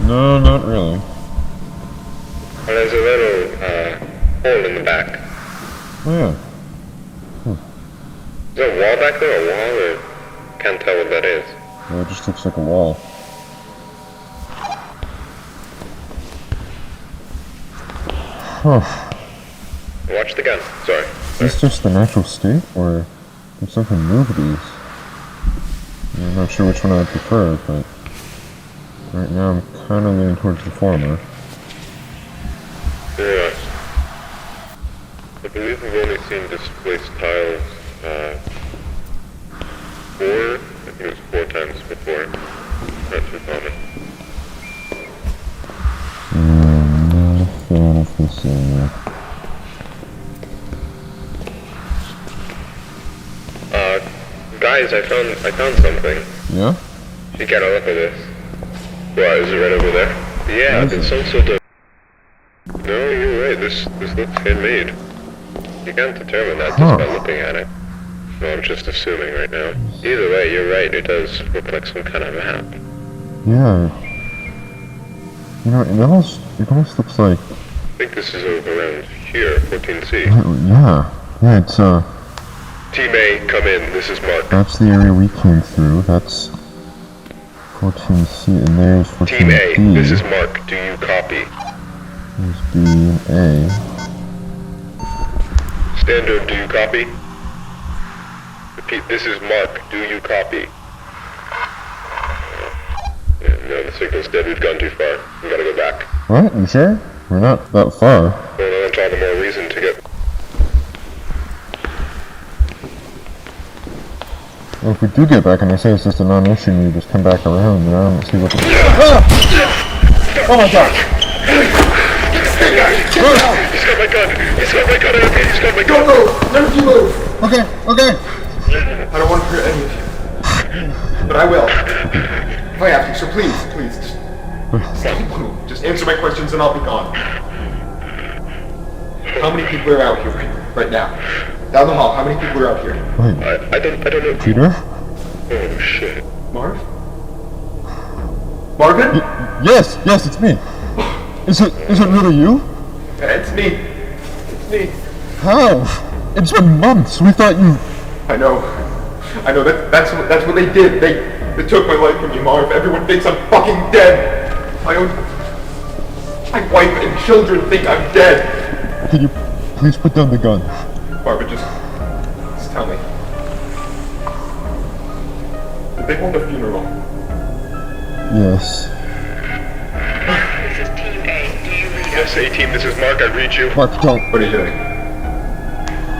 No, not really. Oh, there's a little hole in the back. Oh yeah. Is there a wall back there? A wall? Or can't tell what that is. Well, it just looks like a wall. Huh. Watch the gun. Sorry. Is this just the natural state, or did something move these? I'm not sure which one I prefer, but right now I'm kind of leaning towards the former. Yeah. I believe we've only seen displaced tiles, 4, I think it was 4 times before. Not too common. Not a fan of this area. Guys, I found something. Yeah? You gotta look at this. What, is it right over there? Yeah, it's some sort of... No, you're right, this looks handmade. You can't determine that just by looking at it. No, I'm just assuming right now. Either way, you're right, it does look like some kind of map. Yeah. You know, it almost looks like... I think this is around here, 14C. Yeah, it's Team A, come in, this is Mark. that's the area we came through. That's 14C, and there's 14D. Team A, this is Mark, do you copy? There's B and A. Standard, do you copy? Repeat, this is Mark, do you copy? No, the signal's dead, we've gone too far. We gotta go back. What? You sure? We're not that far. Well, that's all the more reason to get... Well, if we do get back and they say it's just a non-issue and you just come back around, then I don't see what the... Oh my god! He's got my gun! He's got my gun! Okay, he's got my gun! Don't move! None of you move! Okay. I don't want to hurt any of you. But I will. If I have to, so please, just move. Just answer my questions and I'll be gone. How many people are out here right now? Down the hall, how many people are out here? Wait. I don't know. Peter? Oh shit. Marv? Marvin? Yes, it's me. Is it really you? Yeah, it's me. It's me. How? It's been months. We thought you... I know. That's what they did. They took my life from me, Marv. Everyone thinks I'm fucking dead. My wife and children think I'm dead. Can you please put down the gun? Barbara, just tell me. Did they hold a funeral? Yes. This is Team A. Do you read us? Yes, A-Team, this is Mark. I read you. Mark, don't. What are you doing?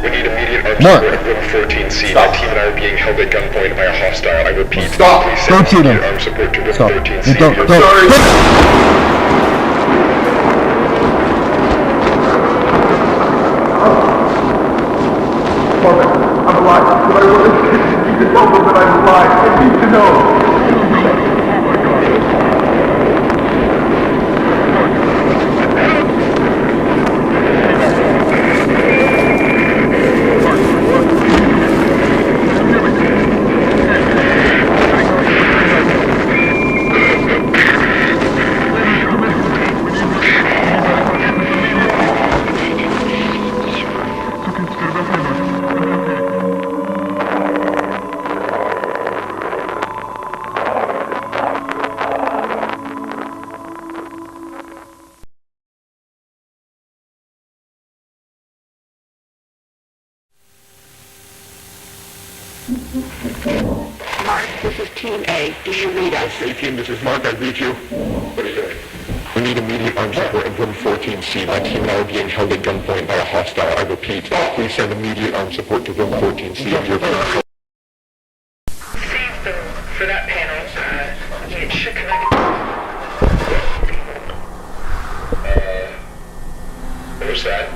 We need immediate armed Mark. support at room 14C. Stop. My team and I are being held at gunpoint by a hostile. I repeat, Stop. please Don't send shoot him. immediate armed support to room Stop. 13C. Don't. I'm Don't. sorry. I'm alive, but I want to you to tell them that I'm alive. I need to know. Mark, this is Team A. Do you read us? Hey team, this is Mark. I read you. What is it? We need immediate armed support in room 14C. My team and I are being held at gunpoint by a hostile. I repeat, please send immediate armed support to room 14C. You're For that panel, it should connect. What was that?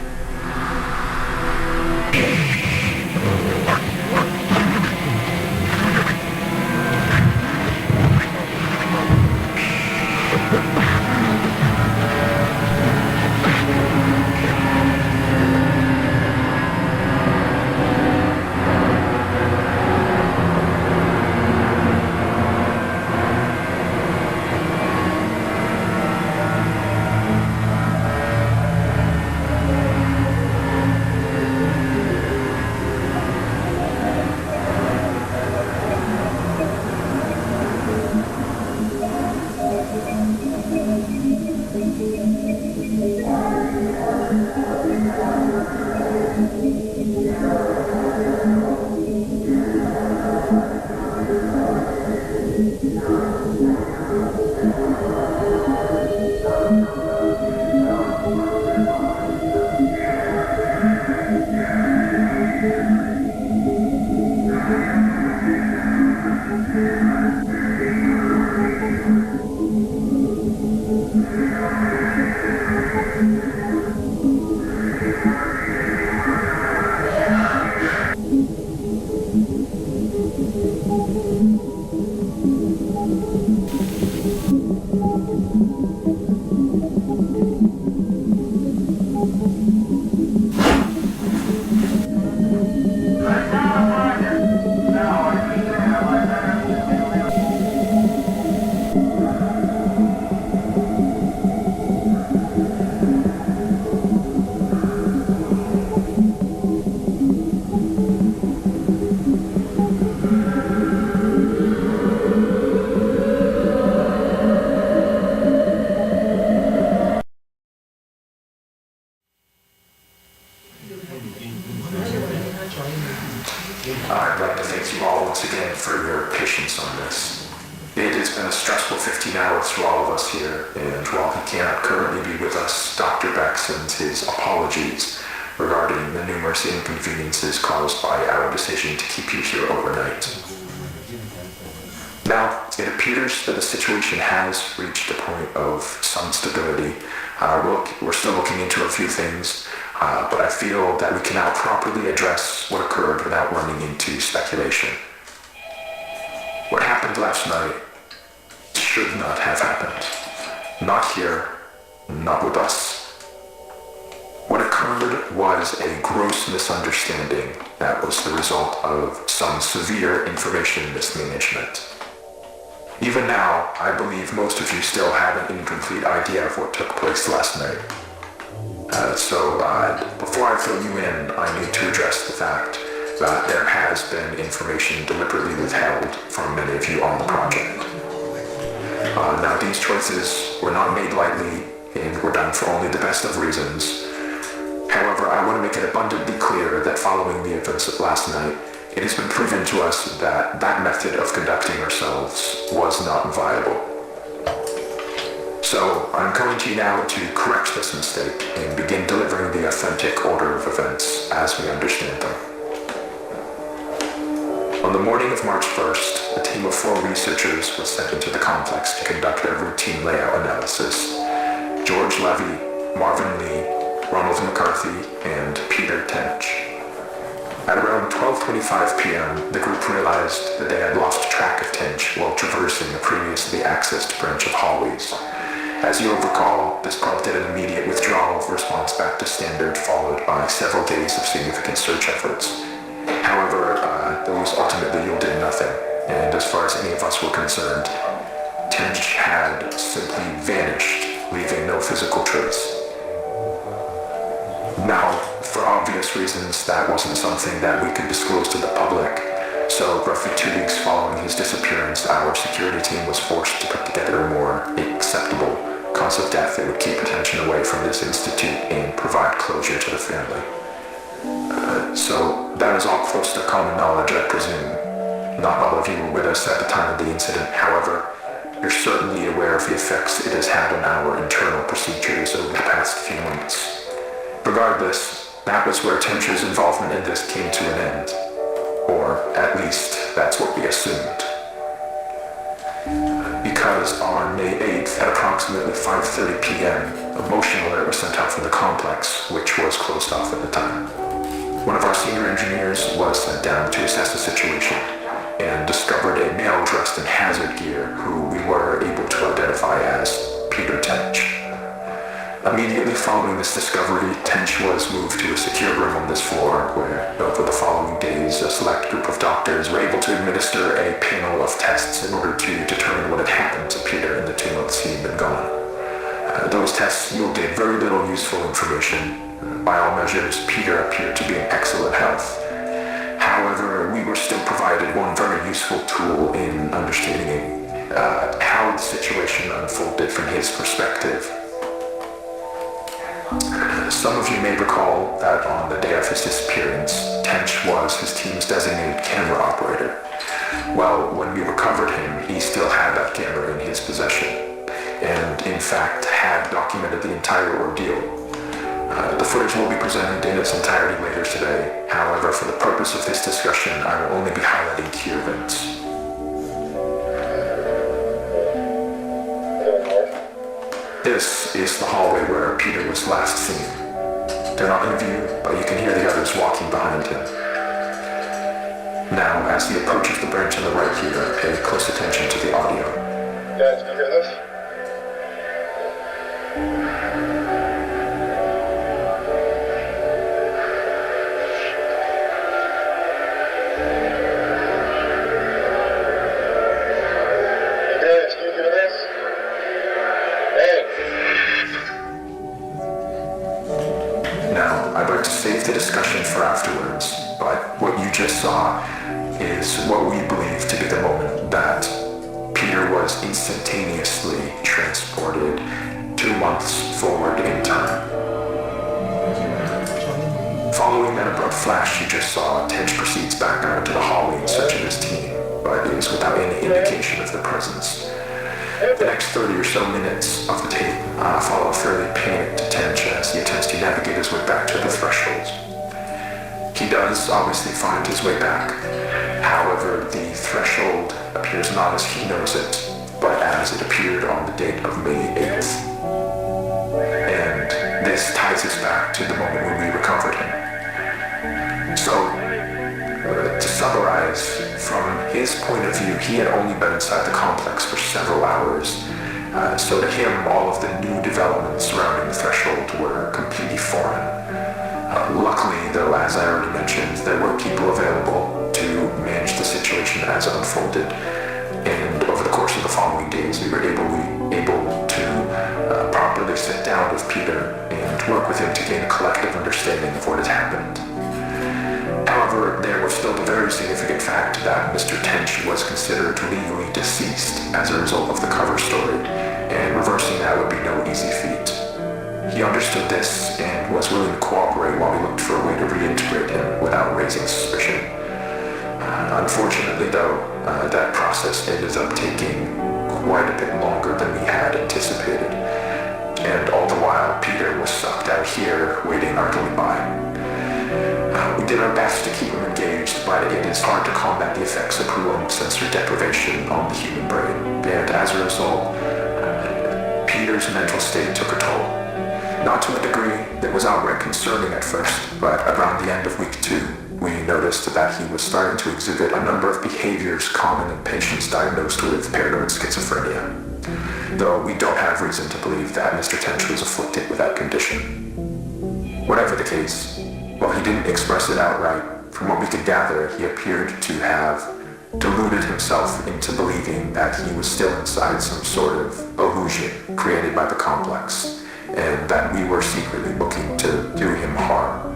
I'd like to thank you all once again for your patience on this. It has been a stressful 15 hours for all of us here, and while he cannot currently be with us, Dr. Beck sends his apologies regarding the numerous inconveniences caused by our decision to keep you here overnight. Now, it appears that the situation has reached a point of some stability. We're still looking into a few things, but I feel that we can now properly address what occurred without running into speculation. What happened last night should not have happened. Not here, not with us. What occurred was a gross misunderstanding that was the result of some severe information mismanagement. Even now, I believe most of you still have an incomplete idea of what took place last night. So before I fill you in, I need to address the fact that there has been information deliberately withheld from many of you on the project. Now, these choices were not made lightly and were done for only the best of reasons. However, I want to make it abundantly clear that following the events of last night, it has been proven to us that that method of conducting ourselves was not viable. So, I'm coming to you now to correct this mistake and begin delivering the authentic order of events as we understand them. On the morning of March 1st, a team of 4 researchers was sent into the complex to conduct their routine layout analysis. George Levy, Marvin Lee, Ronald McCarthy, and Peter Tench. At around 12:25 p.m., the group realized that they had lost track of Tench while traversing a previously accessed branch of hallways. As you'll recall, this prompted an immediate withdrawal of response back to standard, followed by several days of significant search efforts. However, those ultimately yielded nothing, and as far as any of us were concerned, Tench had simply vanished, leaving no physical trace. Now, for obvious reasons, that wasn't something that we could disclose to the public, so roughly 2 weeks following his disappearance, our security team was forced to put together a more acceptable cause of death that would keep attention away from this institute and provide closure to the family. So that is all close to common knowledge, I presume. Not all of you were with us at the time of the incident. However, you're certainly aware of the effects it has had on our internal procedures over the past few months. Regardless, that was where Tench's involvement in this came to an end. Or, at least, that's what we assumed. Because on May 8th, at approximately 5:30 p.m., a motion alert was sent out from the complex, which was closed off at the time. One of our senior engineers was sent down to assess the situation and discovered a male dressed in hazard gear who we were able to identify as Peter Tench. Immediately following this discovery, Tench was moved to a secure room on this floor where, over the following days, a select group of doctors were able to administer a panel of tests in order to determine what had happened to Peter in the 2 months he had been gone. Those tests yielded very little useful information. By all measures, Peter appeared to be in excellent health. However, we were still provided one very useful tool in understanding how the situation unfolded from his perspective. Some of you may recall that on the day of his disappearance, Tench was his team's designated camera operator. Well, when we recovered him, he still had that camera in his possession, and in fact had documented the entire ordeal. The footage will be presented in its entirety later today. However, for the purpose of this discussion, I will only be highlighting key events. This is the hallway where Peter was last seen. They're not in view, but you can hear the others walking behind him. Now, as he approaches the branch on the right here, pay close attention to the audio. Guys, can you hear this? Save the discussion for afterwards, but what you just saw is what we believe to be the moment that Peter was instantaneously transported 2 months forward in time. Following that abrupt flash you just saw, Tench proceeds back out into the hallway in search of his team, but is without any indication of their presence. The next 30 or so minutes of the tape follow a fairly panicked Tench as he attempts to navigate his way back to the threshold. He does obviously find his way back. However, the threshold appears not as he knows it, but as it appeared on the date of May 8th. And this ties us back to the moment when we recovered him. So, to summarize, from his point of view, he had only been inside the complex for several hours. So to him, all of the new developments surrounding the threshold were completely foreign. Luckily, though, as I already mentioned, there were people available to manage the situation as it unfolded. And over the course of the following days, we were able to properly sit down with Peter and work with him to gain a collective understanding of what had happened. However, there was still the very significant fact that Mr. Tench was considered legally deceased as a result of the cover story, and reversing that would be no easy feat. He understood this and was willing to cooperate while we looked for a way to reintegrate him without raising suspicion. Unfortunately, though, that process ended up taking quite a bit longer than we had anticipated, and all the while Peter was sucked out here waiting idly by. did our best to keep him engaged, but it is hard to combat the effects of prolonged sensory deprivation on the human brain. And as a result, Peter's mental state took a toll. Not to a degree that was outright concerning at first, but around the end of week 2, we noticed that he was starting to exhibit a number of behaviors common in patients diagnosed with paranoid schizophrenia, though we don't have reason to believe that Mr. Tench was afflicted with that condition. Whatever the case, while he didn't express it outright, from what we could gather, he appeared to have deluded himself into believing that he was still inside some sort of illusion created by the complex, and that we were secretly looking to do him harm.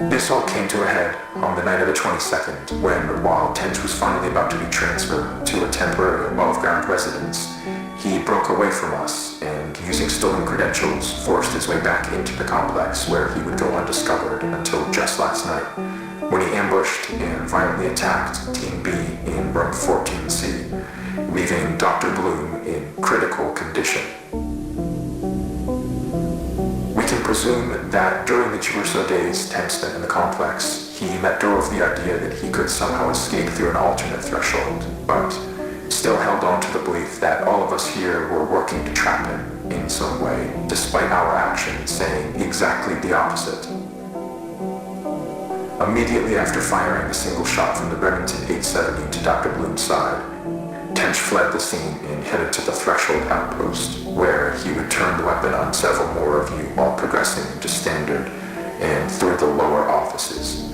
This all came to a head on the night of the 22nd, when, while Tench was finally about to be transferred to a temporary above-ground residence, he broke away from us and, using stolen credentials, forced his way back into the complex where he would go undiscovered until just last night, when he ambushed and violently attacked Team B in room 14C, leaving Dr. Bloom in critical condition. We can presume that during the 2 or so days Tench spent in the complex, he let go of the idea that he could somehow escape through an alternate threshold, but still held on to the belief that all of us here were working to trap him in some way, despite our actions saying exactly the opposite. Immediately after firing a single shot from the Remington 870 to Dr. Bloom's side, Tench fled the scene and headed to the threshold outpost, where he would turn the weapon on several more of you while progressing into standard and through the lower offices.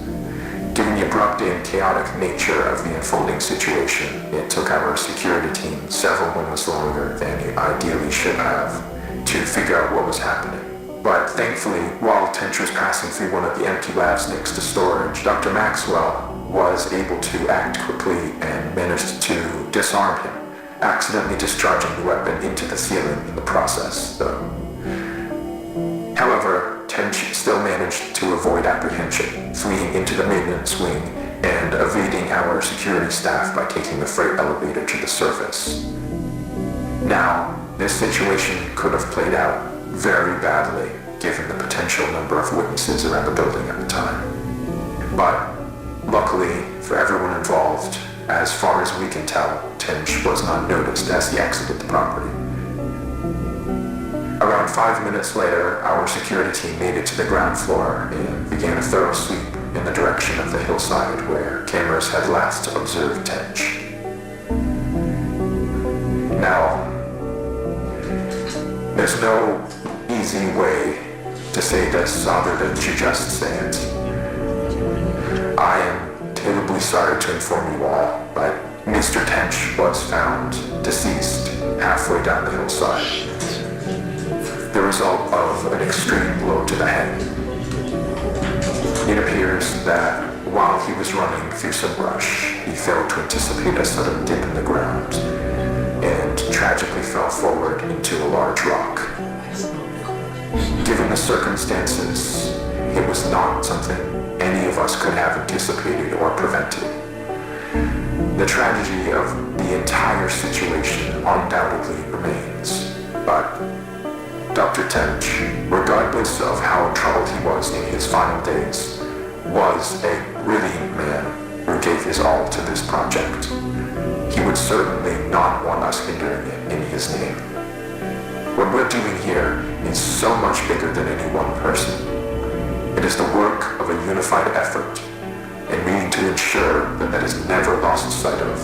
Given the abrupt and chaotic nature of the unfolding situation, it took our security team several moments longer than it ideally should have to figure out what was happening. But thankfully, while Tench was passing through one of the empty labs next to storage, Dr. Maxwell was able to act quickly and managed to disarm him, accidentally discharging the weapon into the ceiling in the process, though. However, Tench still managed to avoid apprehension, fleeing into the maintenance wing and evading our security staff by taking the freight elevator to the surface. Now, this situation could have played out very badly, given the potential number of witnesses around the building at the time. But luckily for everyone involved, as far as we can tell, Tench was not noticed as he exited the property. Around 5 minutes later, our security team made it to the ground floor and began a thorough sweep in the direction of the hillside where cameras had last observed Tench. Now, there's no easy way to say this other than to just say it. I am terribly sorry to inform you all, but Mr. Tench was found deceased halfway down the hillside. The result of an extreme blow to the head. It appears that while he was running through some brush, he failed to anticipate a sudden dip in the ground and tragically fell forward into a large rock. Given the circumstances, it was not something any of us could have anticipated or prevented. The tragedy of the entire situation undoubtedly remains, but Dr. Tench, regardless of how troubled he was in his final days, was a brilliant man who gave his all to this project. He would certainly not want us hindering it in his name. What we're doing here is so much bigger than any one person. It is the work of a unified effort, and we need to ensure that that is never lost sight of.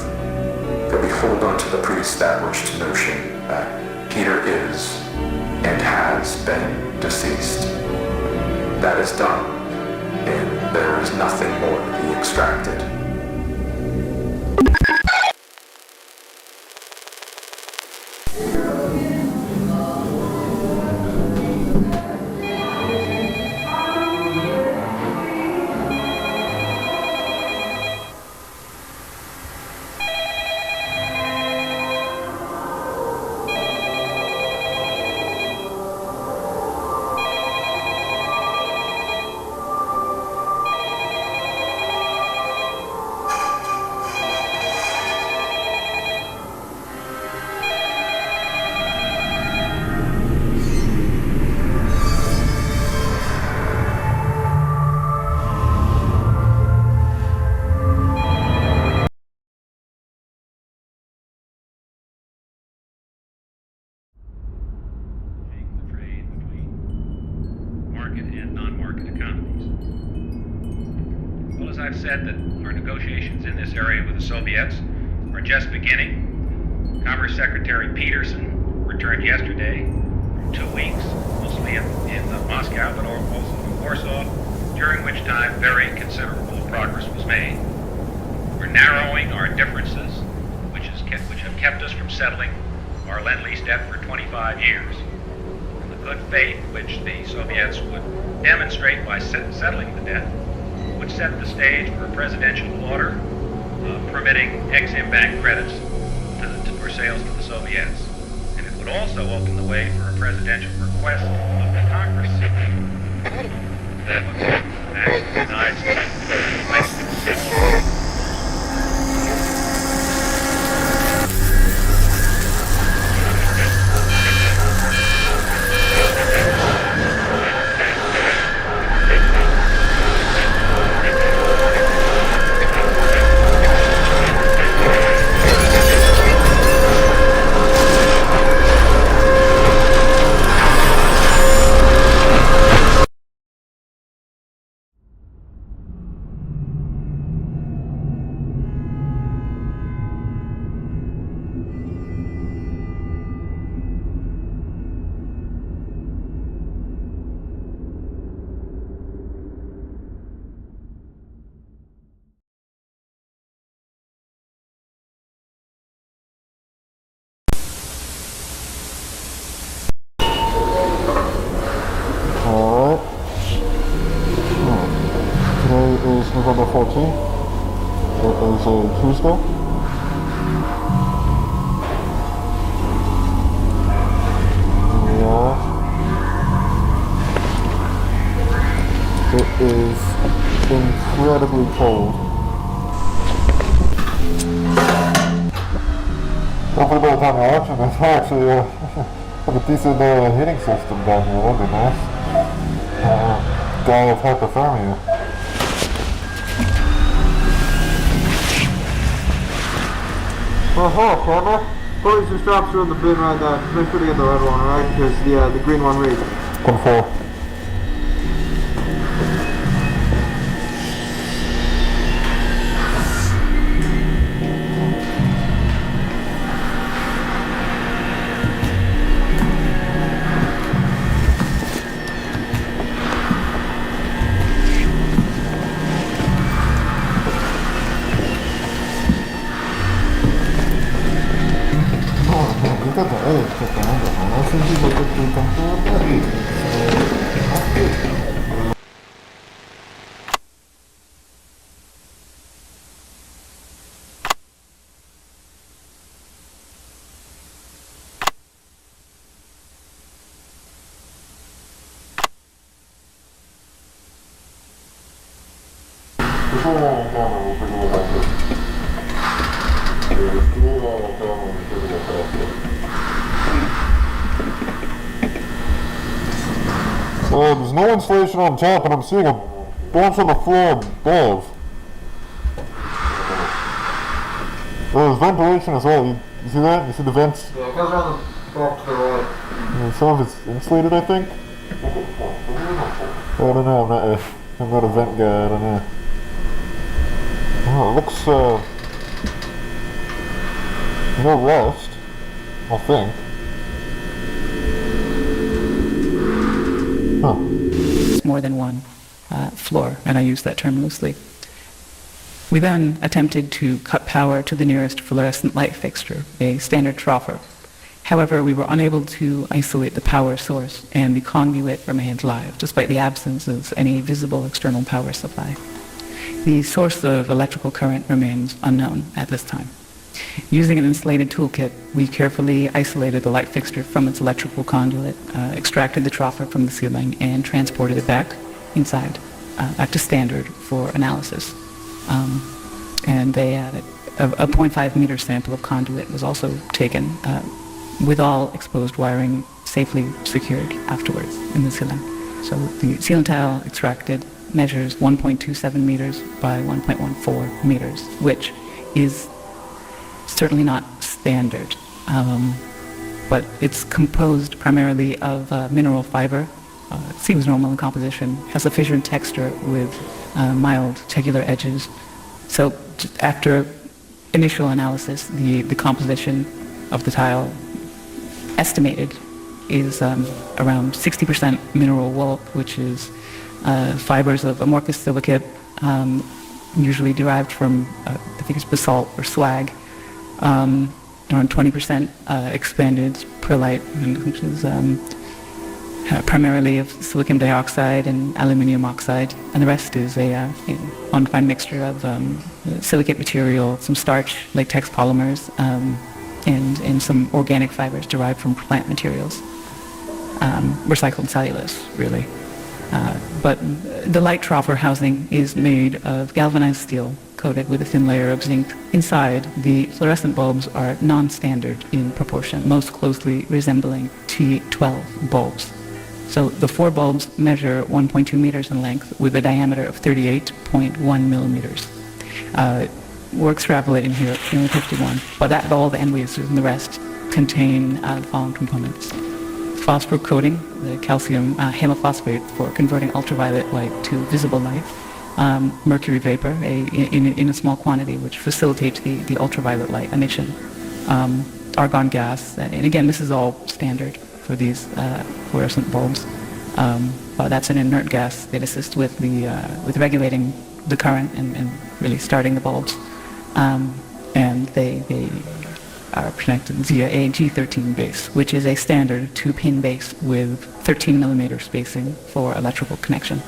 That we hold on to the pre-established notion that Peter is and has been deceased. That is done, and there is nothing more to be extracted. non-market economies. Well, as I've said, that our negotiations in this area with the Soviets are just beginning. Commerce Secretary Peterson returned yesterday from 2 weeks, mostly in Moscow, but also in Warsaw, during which time very considerable progress was made. We're narrowing our differences, which have kept us from settling our Lend-Lease debt for 25 years. And the good faith which the Soviets would demonstrate by settling the debt would set the stage for a presidential order permitting Exim Bank credits for sales to the Soviets. And it would also open the way for a presidential request of the Congress that would act the United States. Alright. Today is November 14th. It is a Tuesday. Yeah. It is incredibly cold. Hopefully by the time you're watching this, I actually have a decent heating system down here. That'd be nice. Die of hypothermia. Oh, camera. Put your straps are in the bin right there. Make sure to get the red one, right? Because the green one reads. 10-4. There's no insulation on top, and I'm seeing a bunch on the floor above. There's ventilation as well. You see that? You see the vents? Yeah, it goes around the back to the right. Yeah, some of it's insulated, I think. I don't know. I'm not a vent guy. I don't know. Oh, it looks no rust, I think. More than one floor, and I use that term loosely. We then attempted to cut power to the nearest fluorescent light fixture, a standard troffer. However, we were unable to isolate the power source, and the conduit remained live, despite the absence of any visible external power supply. The source of electrical current remains unknown at this time. Using an insulated toolkit, we carefully isolated the light fixture from its electrical conduit, extracted the troffer from the ceiling, and transported it back inside, back to standard for analysis. And they a 0.5 meter sample of conduit was also taken, with all exposed wiring safely secured afterwards in the ceiling. So the ceiling tile extracted measures 1.27 meters by 1.14 meters, which is certainly not standard, but it's composed primarily of mineral fiber seems normal in composition, has a fissured texture with mild tegular edges. So just after initial analysis, the composition of the tile estimated is around 60% mineral wool, which is fibers of amorphous silicate, usually derived from I think it's basalt or slag, around 20% expanded perlite, which is primarily of silicon dioxide and aluminium oxide, and the rest is a undefined mixture of silicate material, some starch, latex polymers, and some organic fibers derived from plant materials, recycled cellulose, really. But the light troffer housing is made of galvanized steel coated with a thin layer of zinc. Inside, the fluorescent bulbs are non-standard in proportion, most closely resembling T12 bulbs. So the 4 bulbs measure 1.2 meters in length with a diameter of 38.1 millimeters. We're extrapolating here at 51, but that bulb and lasers and the rest contain the following components. Phosphor coating, the calcium halophosphate for converting ultraviolet light to visible light, mercury vapor in a small quantity which facilitates the ultraviolet light emission, argon gas, and again this is all standard for these fluorescent bulbs. That's an inert gas that assists with regulating the current and really starting the bulbs, and they are connected via a G13 base, which is a standard 2-pin base with 13 millimeter spacing for electrical connection.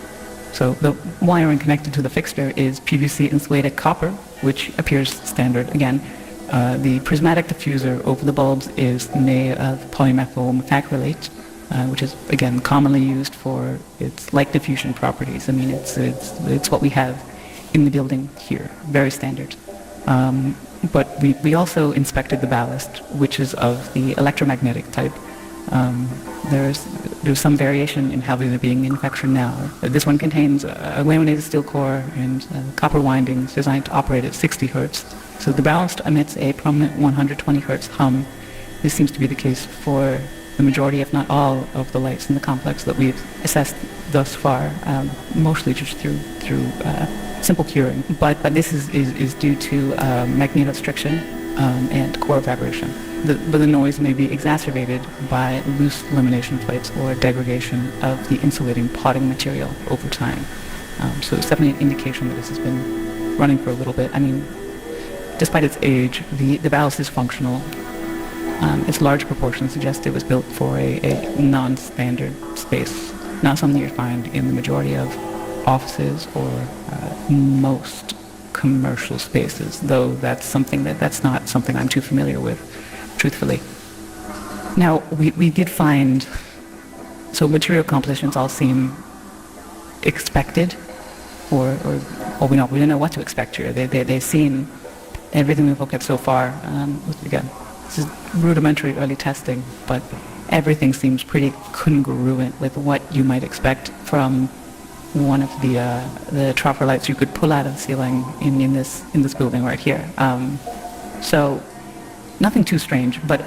So the wiring connected to the fixture is PVC insulated copper, which appears standard again. The prismatic diffuser over the bulbs is made of polymethyl methacrylate, which is again commonly used for its light diffusion properties. I mean, it's what we have in the building here, very standard. But we also inspected the ballast, which is of the electromagnetic type. There's some variation in how they're being manufactured now. This one contains a laminated steel core and copper windings designed to operate at 60 hertz. So the ballast emits a prominent 120 hertz hum. This seems to be the case for the majority, if not all, of the lights in the complex that we've assessed thus far, mostly just through simple curing. But this is due to magnetostriction and core vibration. But the noise may be exacerbated by loose lamination plates or degradation of the insulating potting material over time. So it's definitely an indication that this has been running for a little bit. I mean, despite its age, the ballast is functional. Its large proportions suggest it was built for a non-standard space, not something you find in the majority of offices or most commercial spaces, though that's not something I'm too familiar with, truthfully. Now, we did find, so material compositions all seem expected, or we don't know what to expect here. They seem, everything we've looked at so far, again, this is rudimentary early testing, but everything seems pretty congruent with what you might expect from one of the troffer lights you could pull out of the ceiling in this building right here. So nothing too strange, but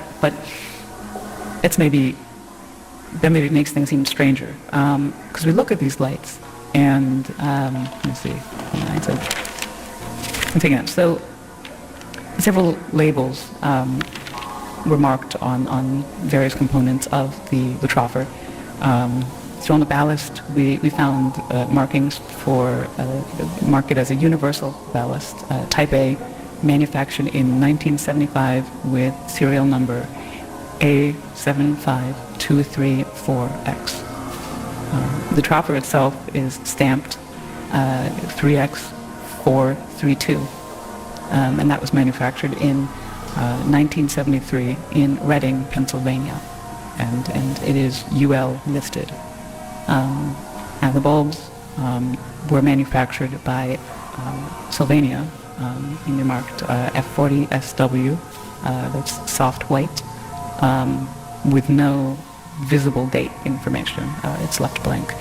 that maybe makes things even stranger, because we look at these lights and let me see. So several labels were marked on various components of the troffer. So on the ballast, we found markings for marked as a universal ballast, Type A, manufactured in 1975 with serial number A75234X. The troffer itself is stamped 3X432, and that was manufactured in 1973 in Reading, Pennsylvania, and it is UL listed. And the bulbs were manufactured by Sylvania, and they're marked F40SW, that's soft white, with no visible date information. It's left blank,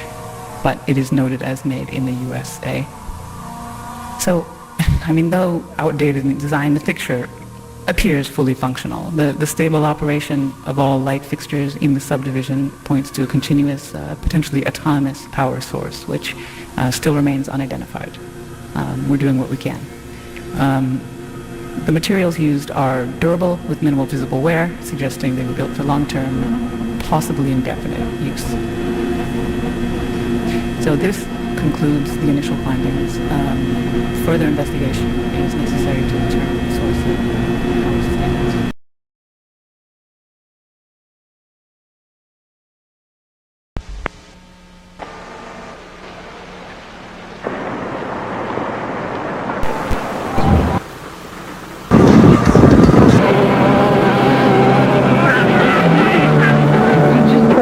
but it is noted as made in the USA. So, I mean, though outdated in design, the fixture appears fully functional. The stable operation of all light fixtures in the subdivision points to a continuous, potentially autonomous power source, which still remains unidentified. We're doing what we can. The materials used are durable with minimal visible wear, suggesting they were built for long-term, possibly indefinite use. So this concludes the initial findings. Further investigation is necessary to determine the source of power sustainment.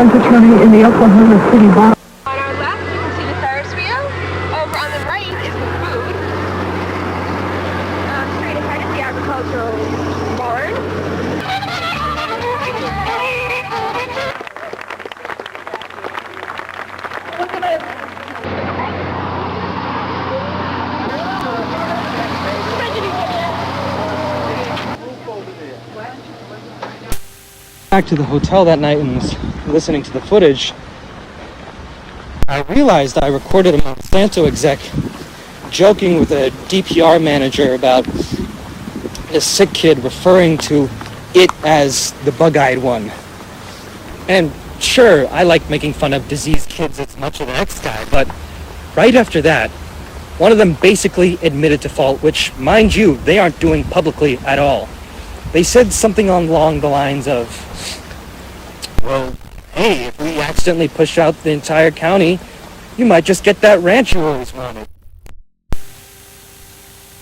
Attorney in the Oklahoma City bar. On our left, you can see the Ferris wheel. Over on the right is the food. Straight ahead is the agricultural barn. Look at it. Back to the hotel that night and was listening to the footage, I realized I recorded a Monsanto exec joking with a DPR manager about a sick kid referring to it as the bug-eyed one. And sure, I like making fun of diseased kids as much as the next guy, but right after that, one of them basically admitted to fault, which, mind you, they aren't doing publicly at all. They said something along the lines of, well, hey, if we accidentally push out the entire county, you might just get that ranch you always wanted.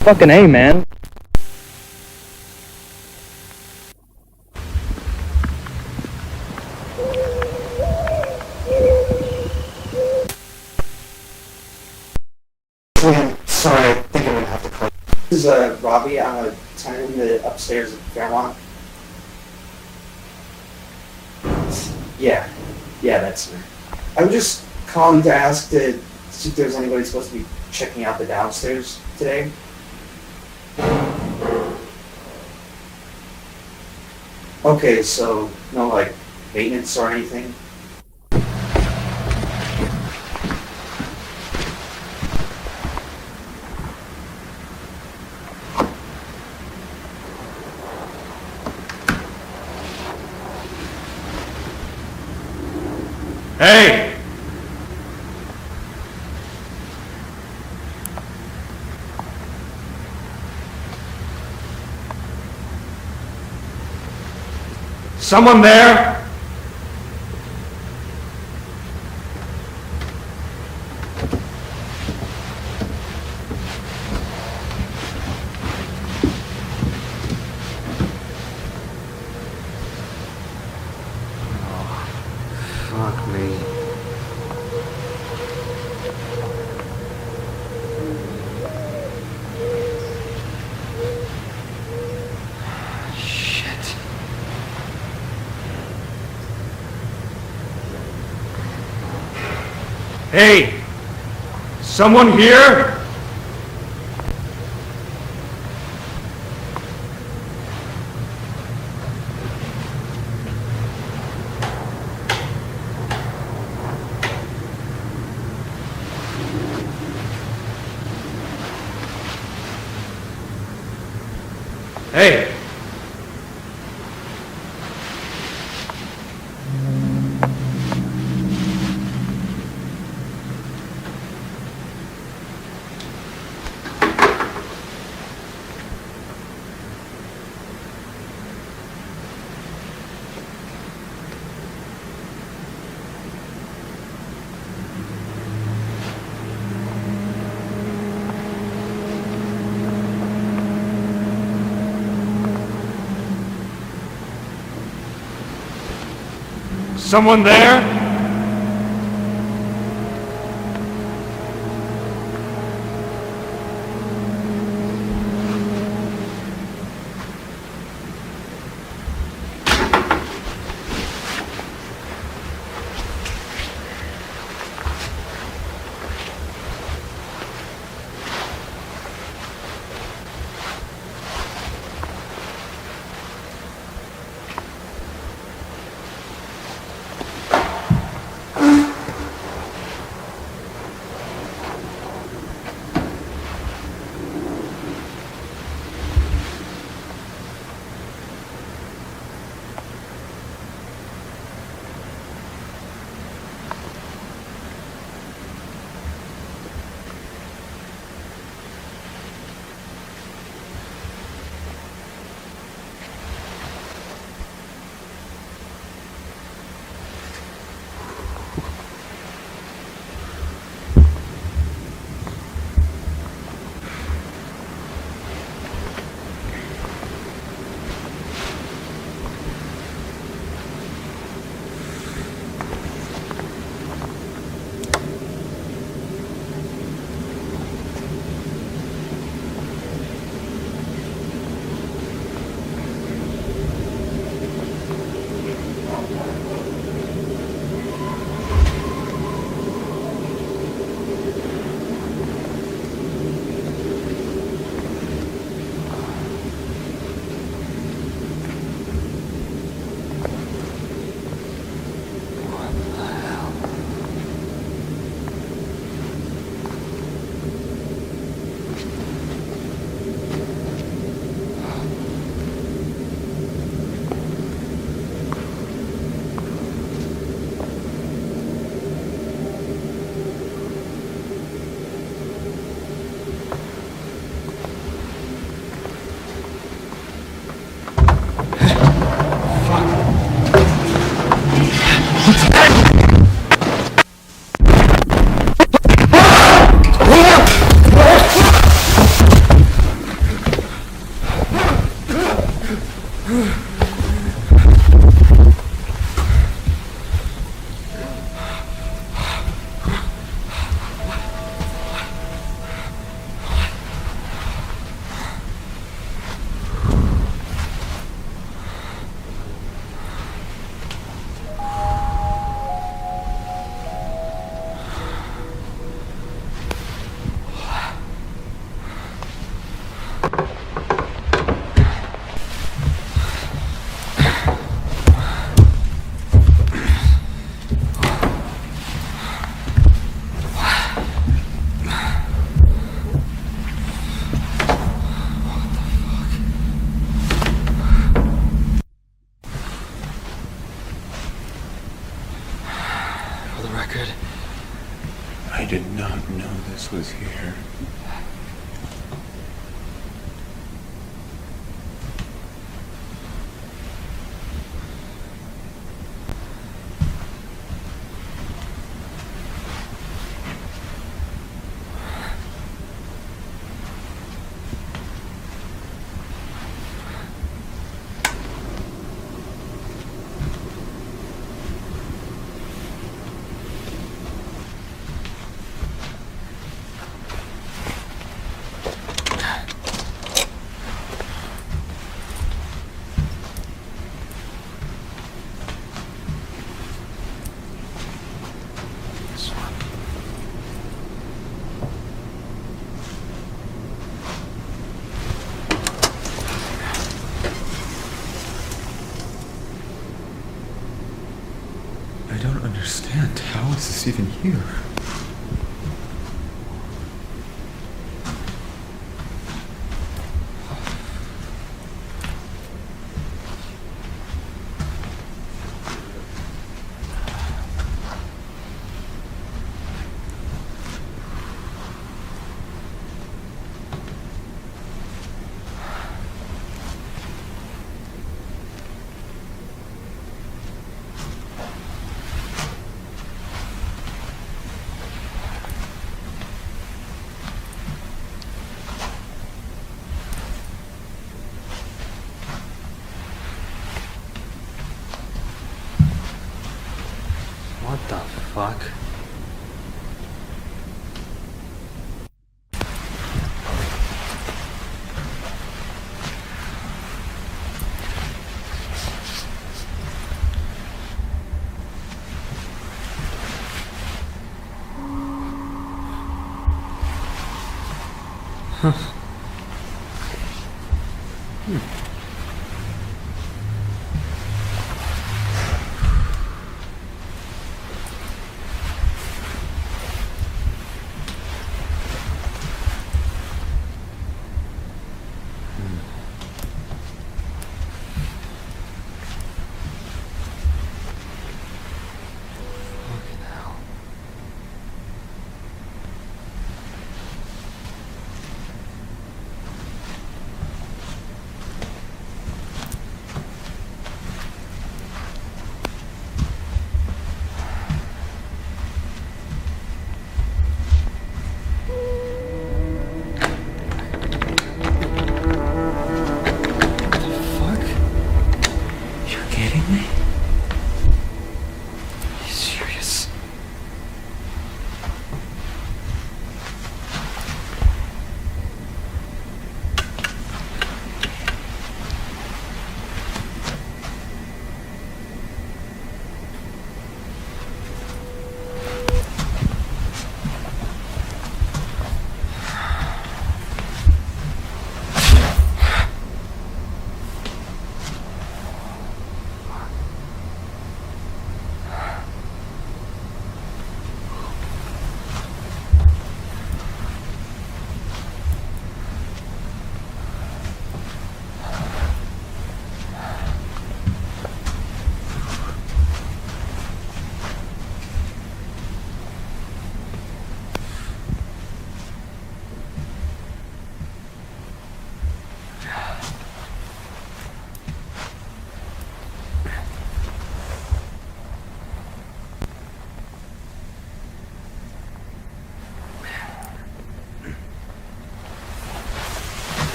Fucking A, man. Sorry, I think I'm gonna have to call. This is Robbie. I'm a tenant in the upstairs at Fairmont. Yeah, that's me. I was just calling to ask to see if there's anybody supposed to be checking out the downstairs today. Okay, so no like maintenance or anything? Hey! Someone there? Fuck me. Shit. Hey! Someone here? Hey! Someone there? this was here. I don't understand. How is this even here? What the fuck? Huh.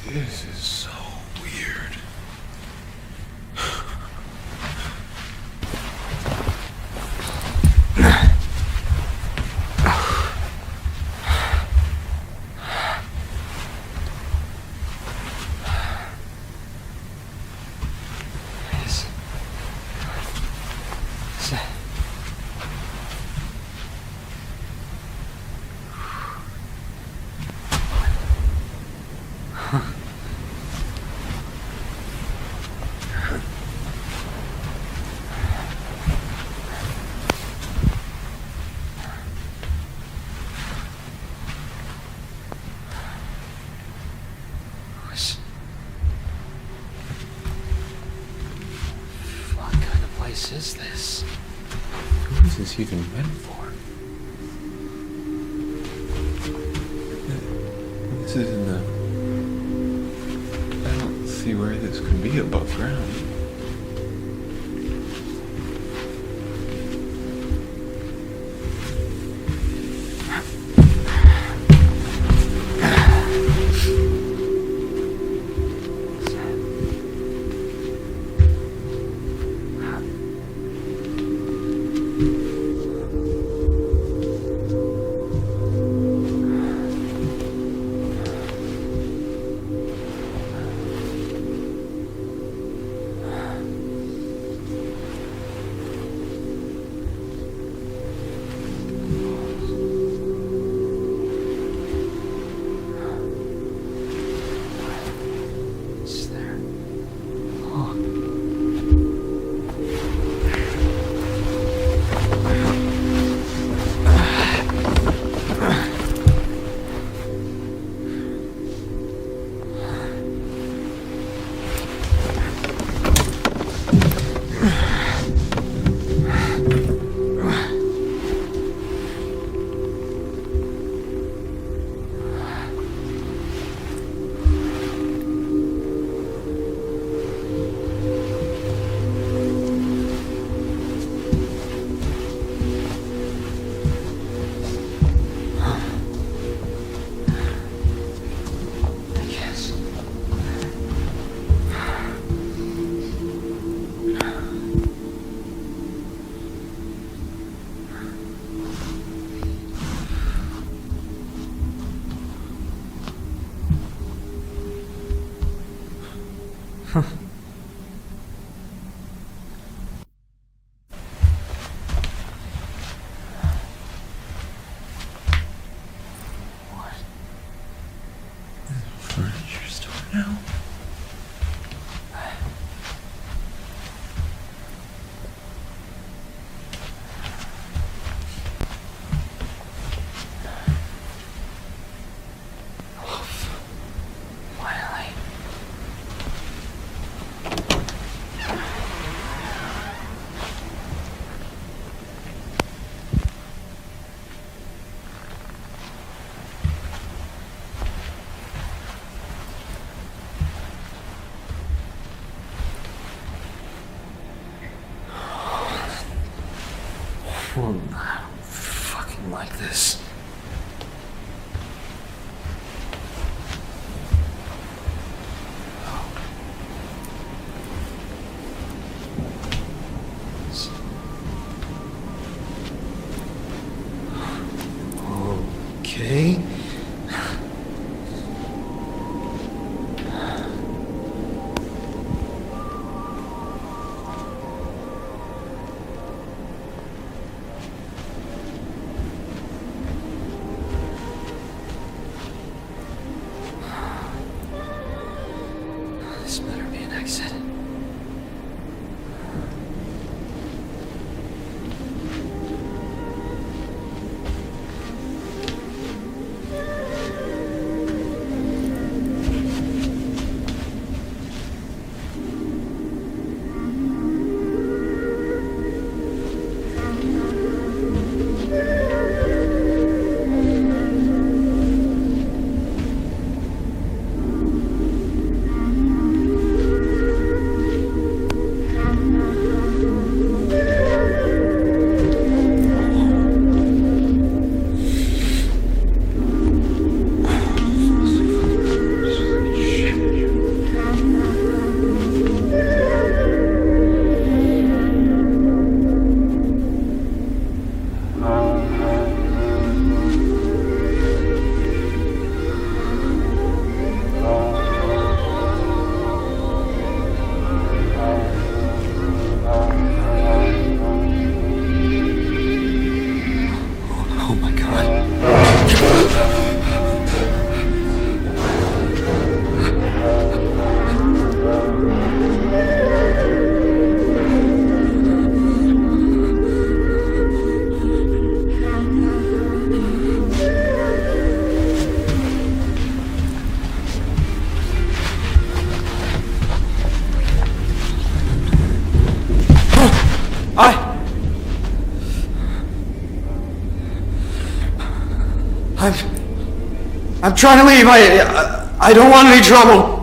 This is so weird. is this? Who is this even meant for? This is in the... I don't see where this could be above ground. Furniture store now? I don't fucking like this. Okay. This better be an exit. I'm trying to leave. I don't want any trouble.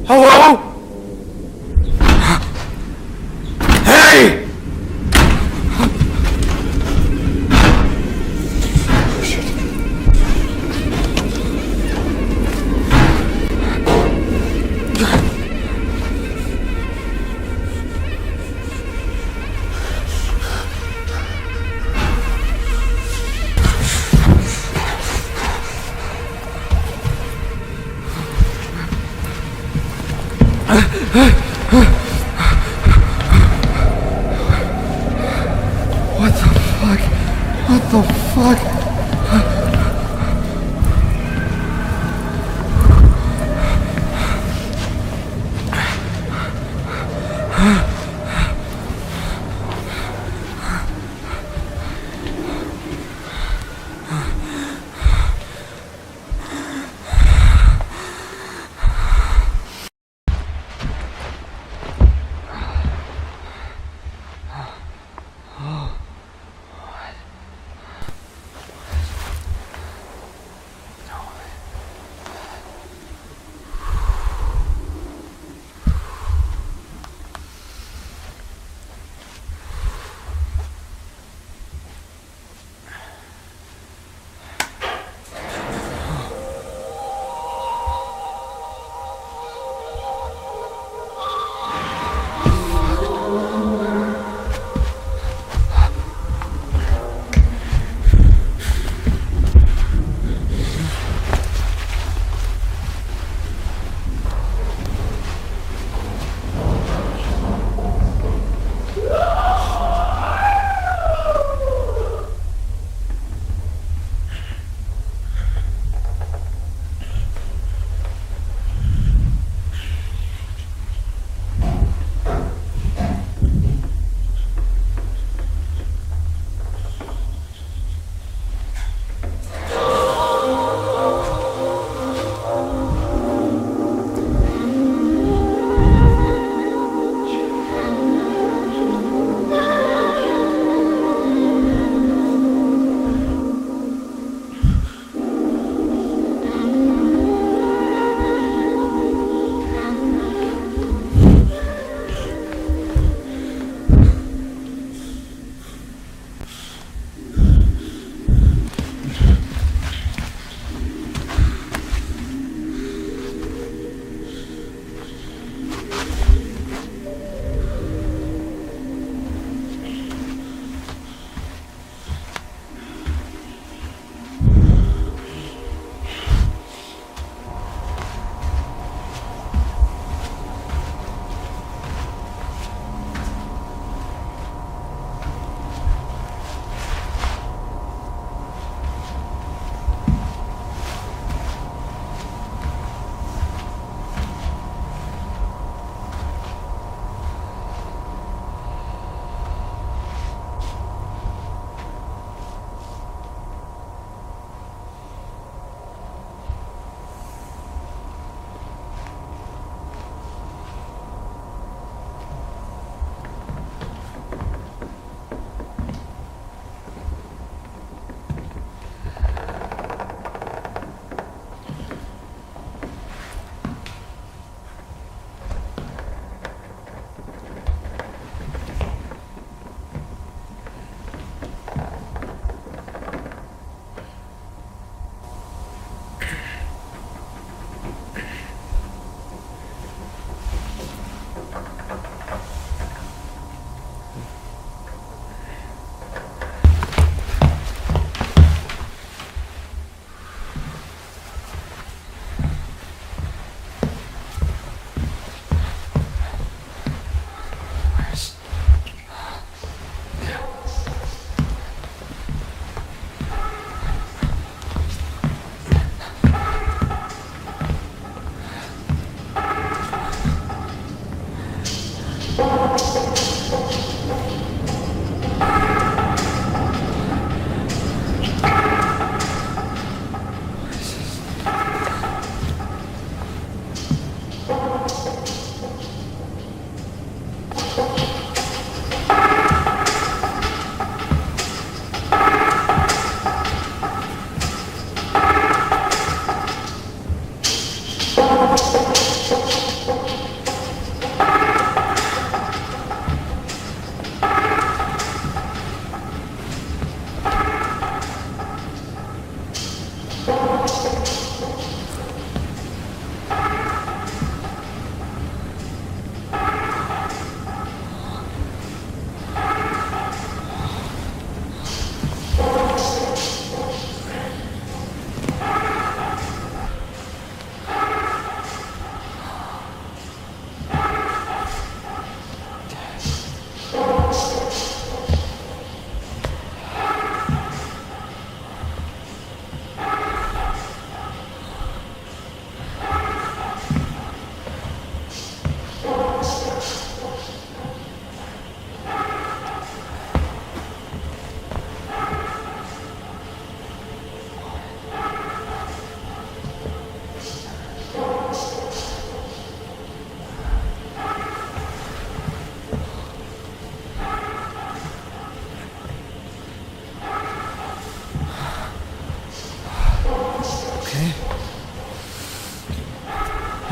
Hello? Hey! What the fuck? What the fuck?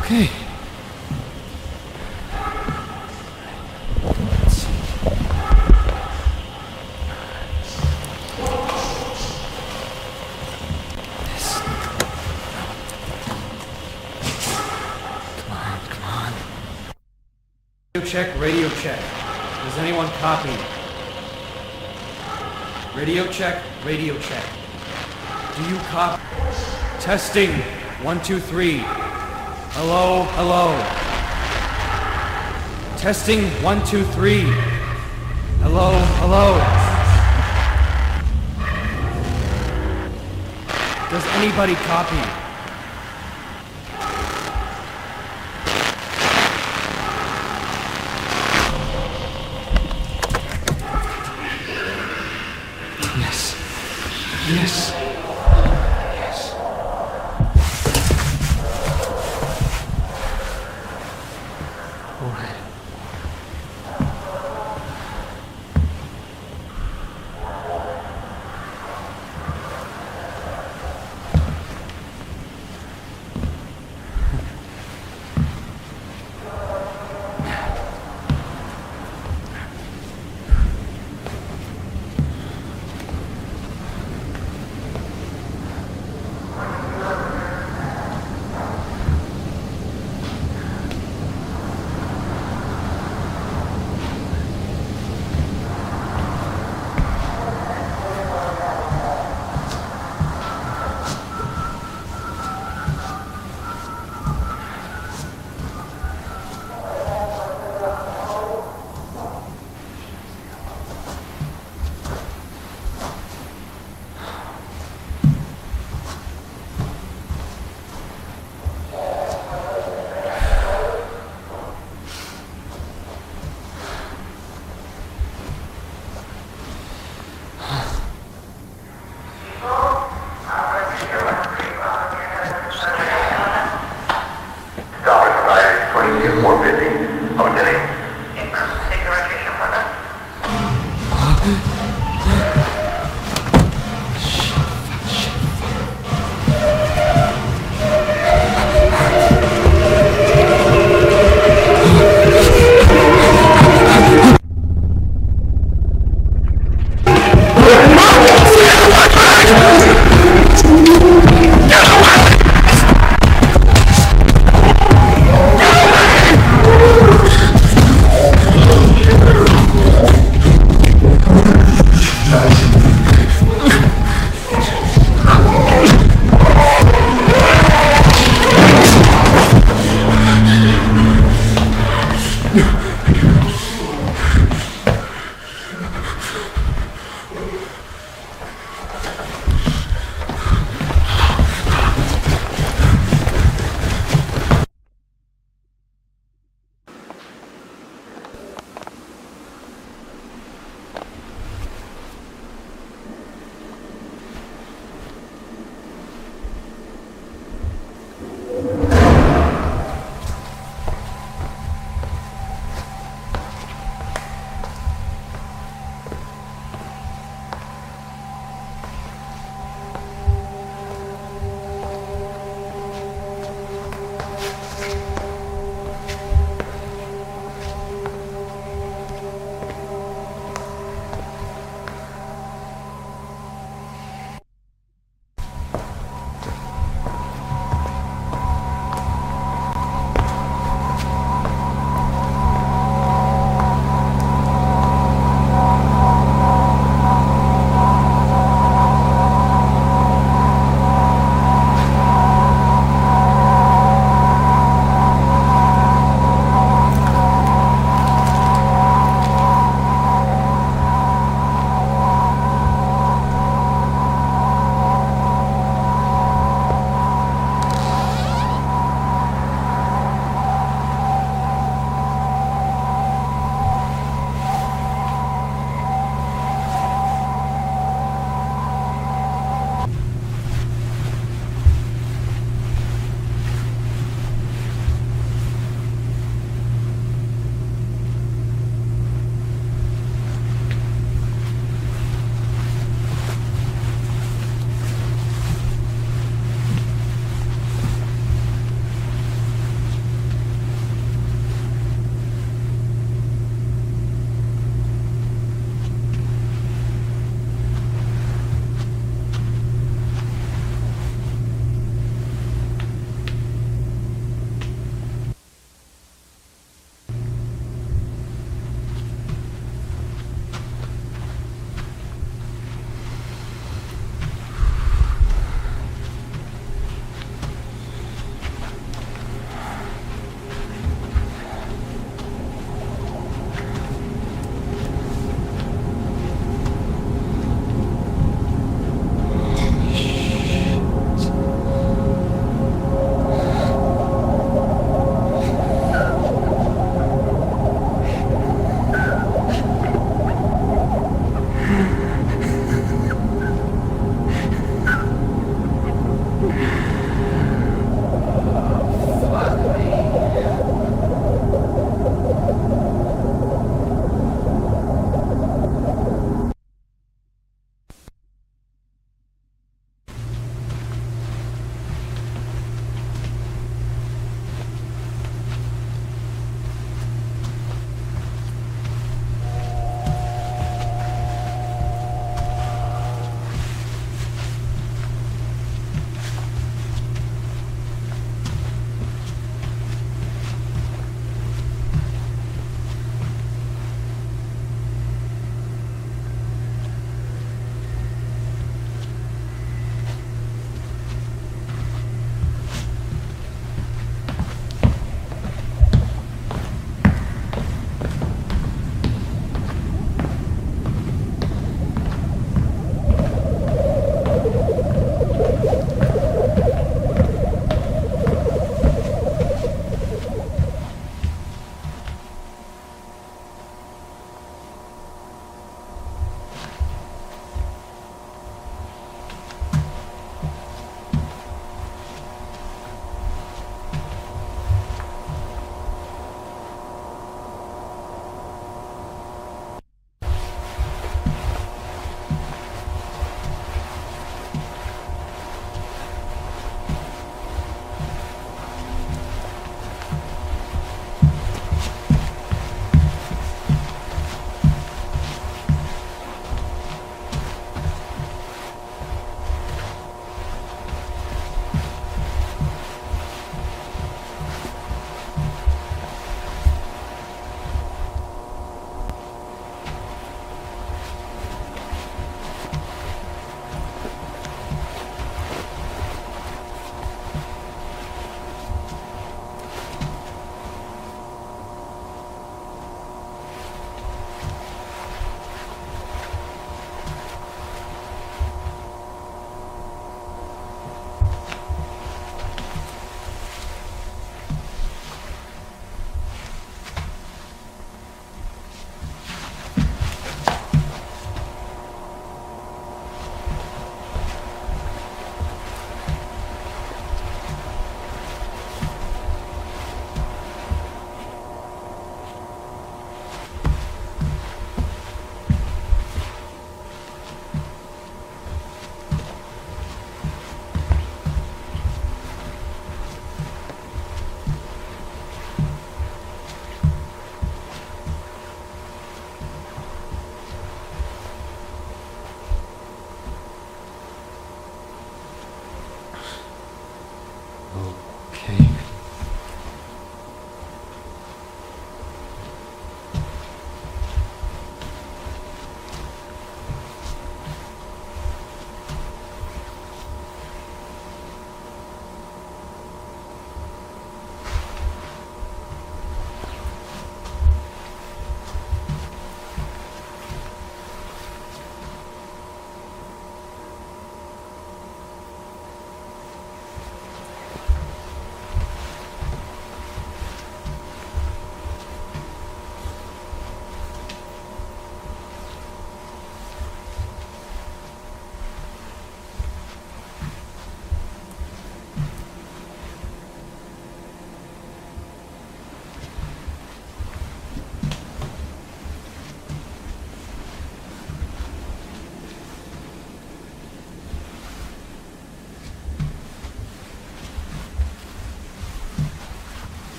Okay. Let's see. This. Come on, come on. Radio check. Does anyone copy? Radio check, radio check. Do you copy? Testing. 1, 2, 3. Hello, hello. Testing. 1, 2, 3. Hello, hello. Does anybody copy? Yes. Yes. Yes. All right.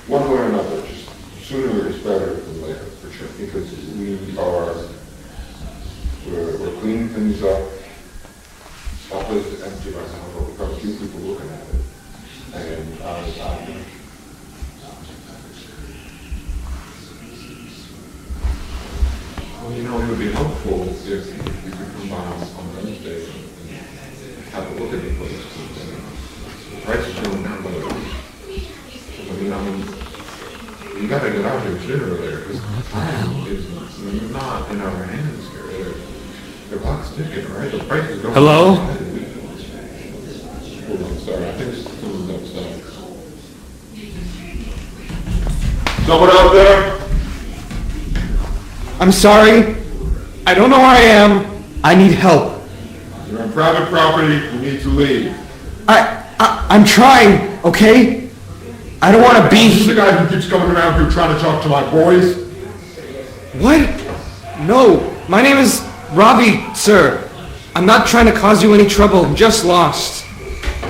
One way or another, just sooner is better than later, for sure, because we're cleaning things up. Our place is empty right now, but we've got a few people looking at it. And well, you know, it would be helpful if you could come by on Wednesday and have a look at the place. The price is going down by the way. I mean, you gotta get out here sooner or later, because time is not in our hands here. The clock's ticking, right? The price is going Hello? down. Hold on, sorry, I think someone's outside. Someone out there? I'm sorry. I don't know where I am. I need help. You're on private property, you need to leave. I'm trying, okay? I don't want to be This is the guy who keeps coming around here trying to talk to my boys. What? No, my name is Robbie, sir. I'm not trying to cause you any trouble. I'm just lost.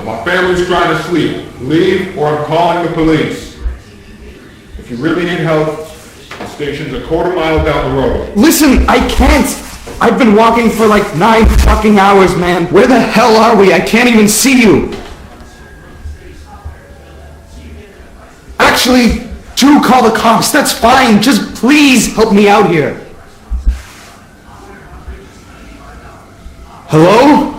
My family's trying to sleep. Leave or I'm calling the police. If you really need help, the station's a quarter-mile down the road. Listen, I can't. I've been walking for like 9 fucking hours, man. Where the hell are we? I can't even see you. Actually, do call the cops. That's fine. Just please help me out here. Hello?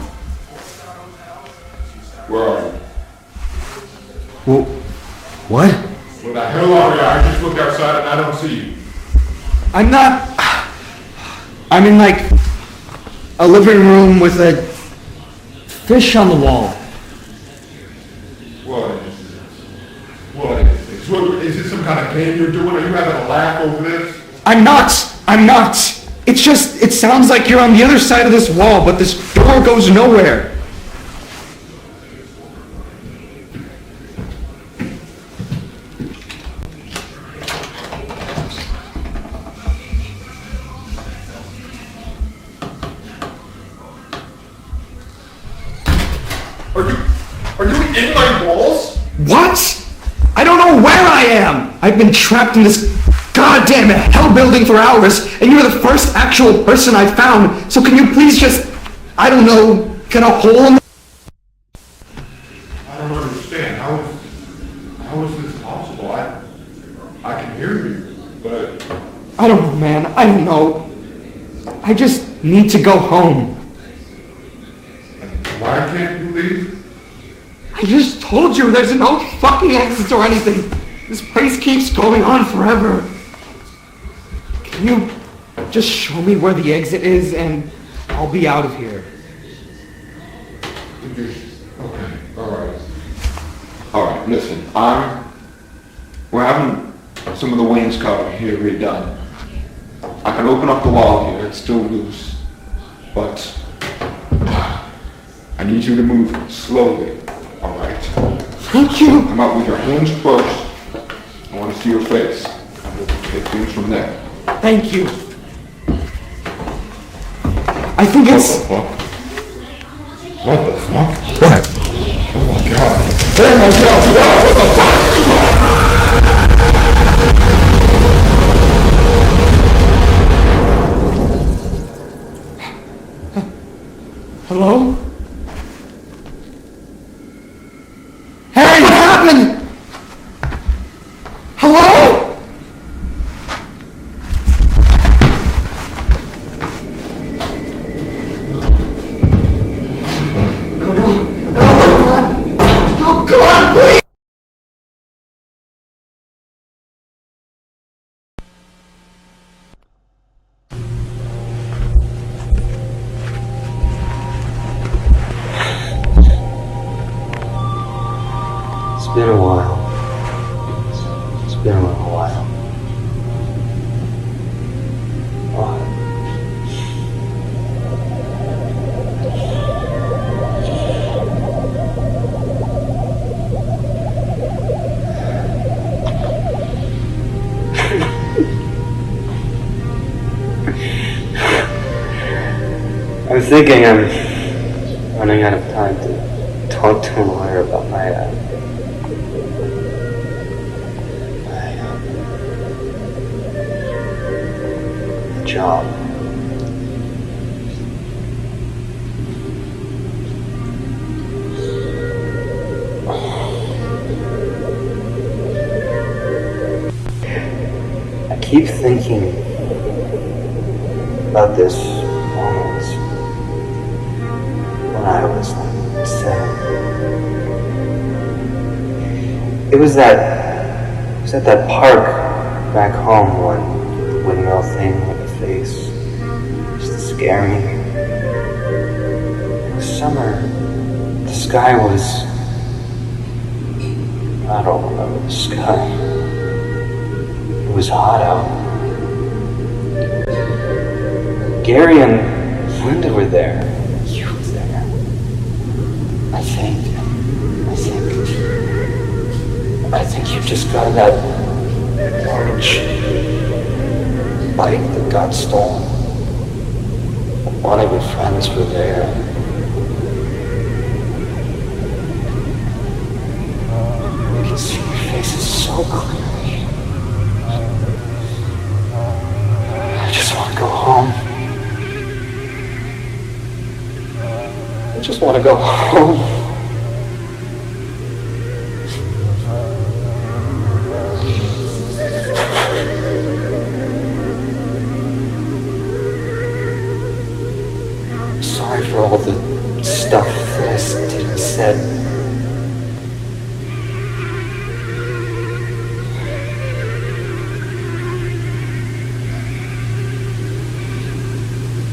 Where are you? What? Where the hell are you? I just looked outside and I don't see you. I'm not... I'm in like a living room with a fish on the wall. What is this? What is this? Is this some kind of game you're doing? Are you having a laugh over this? I'm not! It's just, it sounds like you're on the other side of this wall, but this door goes nowhere. Are you in my walls? What? I don't know where I am! I've been trapped in this goddamn hell building for hours, and you're the first actual person I've found, so can you please just, I don't know, get a hole in the... I don't understand. How is this possible? I can hear you, but... I don't know, man. I don't know. I just need to go home. Why can't you leave? I just told you there's no fucking exit or anything. This place keeps going on forever. Can you just show me where the exit is and I'll be out of here? Okay, alright, listen, we're having some of the wainscoting here redone. I can open up the wall here, it's still loose, but I need you to move slowly, alright? Thank you! Come out with your hands first. I want to see your face, and we'll take things from there. Thank you. I think it's... What the fuck? What? Oh my god. Oh my god! What the fuck? Hello? Hey, what happened? Hello? Oh, come on, please! a while. I'm thinking I'm running out of time to talk to a lawyer about my job. I keep thinking about this moment when I was like 7. It was at that park back home when the windmill thing in the face used to scare me. It was summer. The sky was... I don't remember the sky. It was hot out. Gary and Linda were there. You were there. I think you just got that orange bike that got stolen. One of your friends were there. I can see your faces so clearly. I just want to go home. I just want to go home. Sorry for all the stuff that I did and said.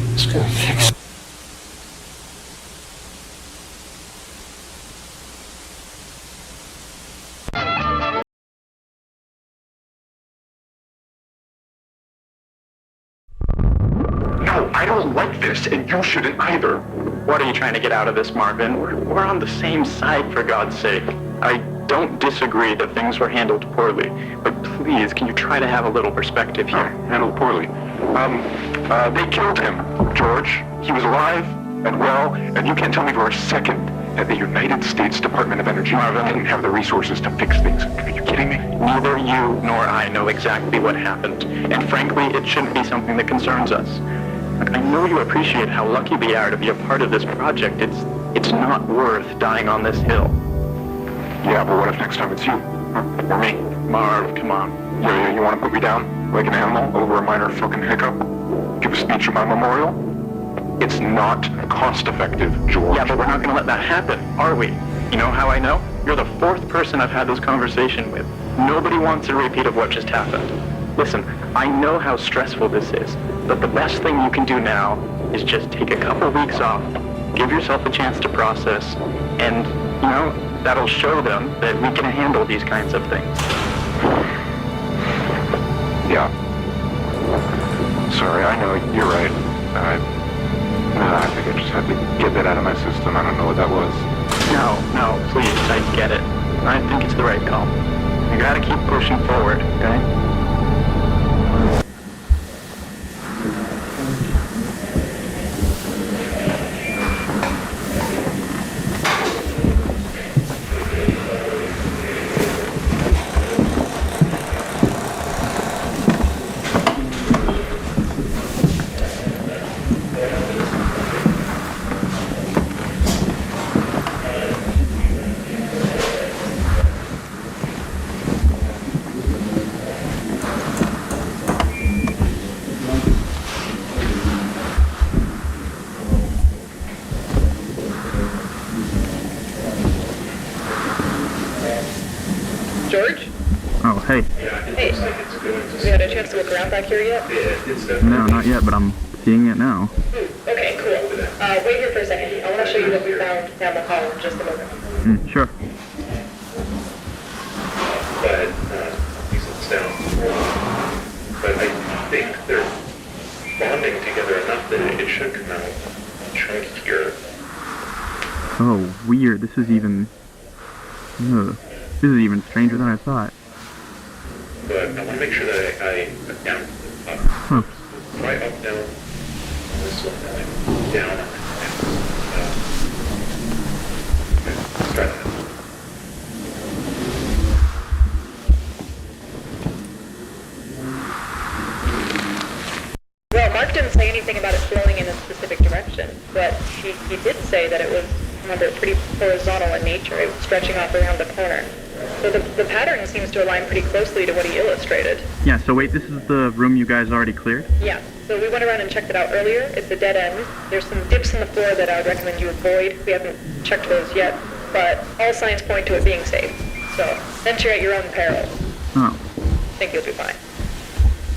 I'm just gonna fix it. I don't like this, and you shouldn't either. What are you trying to get out of this, Marvin? We're on the same side, for God's sake. I don't disagree that things were handled poorly, but please, can you try to have a little perspective here? Handled poorly. They killed him, George. He was alive and well, and you can't tell me for a second that the United States Department of Energy didn't have the resources to fix things. Are you kidding me? Neither you nor I know exactly what happened, and frankly, it shouldn't be something that concerns us. I know you appreciate how lucky we are to be a part of this project. It's not worth dying on this hill. Yeah, but what if next time it's you? Or me? Marv, come on. You want to put me down like an animal over a minor fucking hiccup? Give a speech at my memorial? It's not cost-effective, George. Yeah, but we're not going to let that happen, are we? You know how I know? You're the 4th person I've had this conversation with. Nobody wants a repeat of what just happened. Listen, I know how stressful this is, but the best thing you can do now is just take a couple weeks off, give yourself a chance to process, and, you know, that'll show them that we can handle these kinds of things. Yeah. Sorry, I know, you're right. I think I just had to get that out of my system. I don't know what that was. No, please, I get it. I think it's the right call. You gotta keep pushing forward, okay? George? Oh, hey. Hey, have you had a chance to look around back here yet? No, not yet, but I'm seeing it now. Okay, cool. Wait here for a second. I want to show you what we found down the hall in just a moment. Sure. Go ahead. Please sit down. But I think they're bonding together enough that it should come out chunkier. Oh, weird. This is even... Ugh. This is even stranger than I thought. But I want to make sure that I down, up, Huh. right up, down, this one, and down, let's try that. Well, Mark didn't say anything about it flowing in a specific direction, but he did say that it was, remember, pretty horizontal in nature. It was stretching off around the corner. So the pattern seems to align pretty closely to what he illustrated. Yeah, so wait, this is the room you guys already cleared? Yeah, so we went around and checked it out earlier. It's a dead end. There's some dips in the floor that I would recommend you avoid. We haven't checked those yet, but all signs point to it being safe. So venture at your own peril. Oh, I think you'll be fine.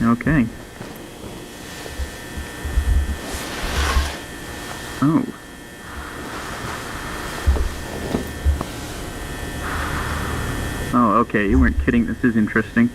okay. Oh. Oh, okay, you weren't kidding. This is interesting.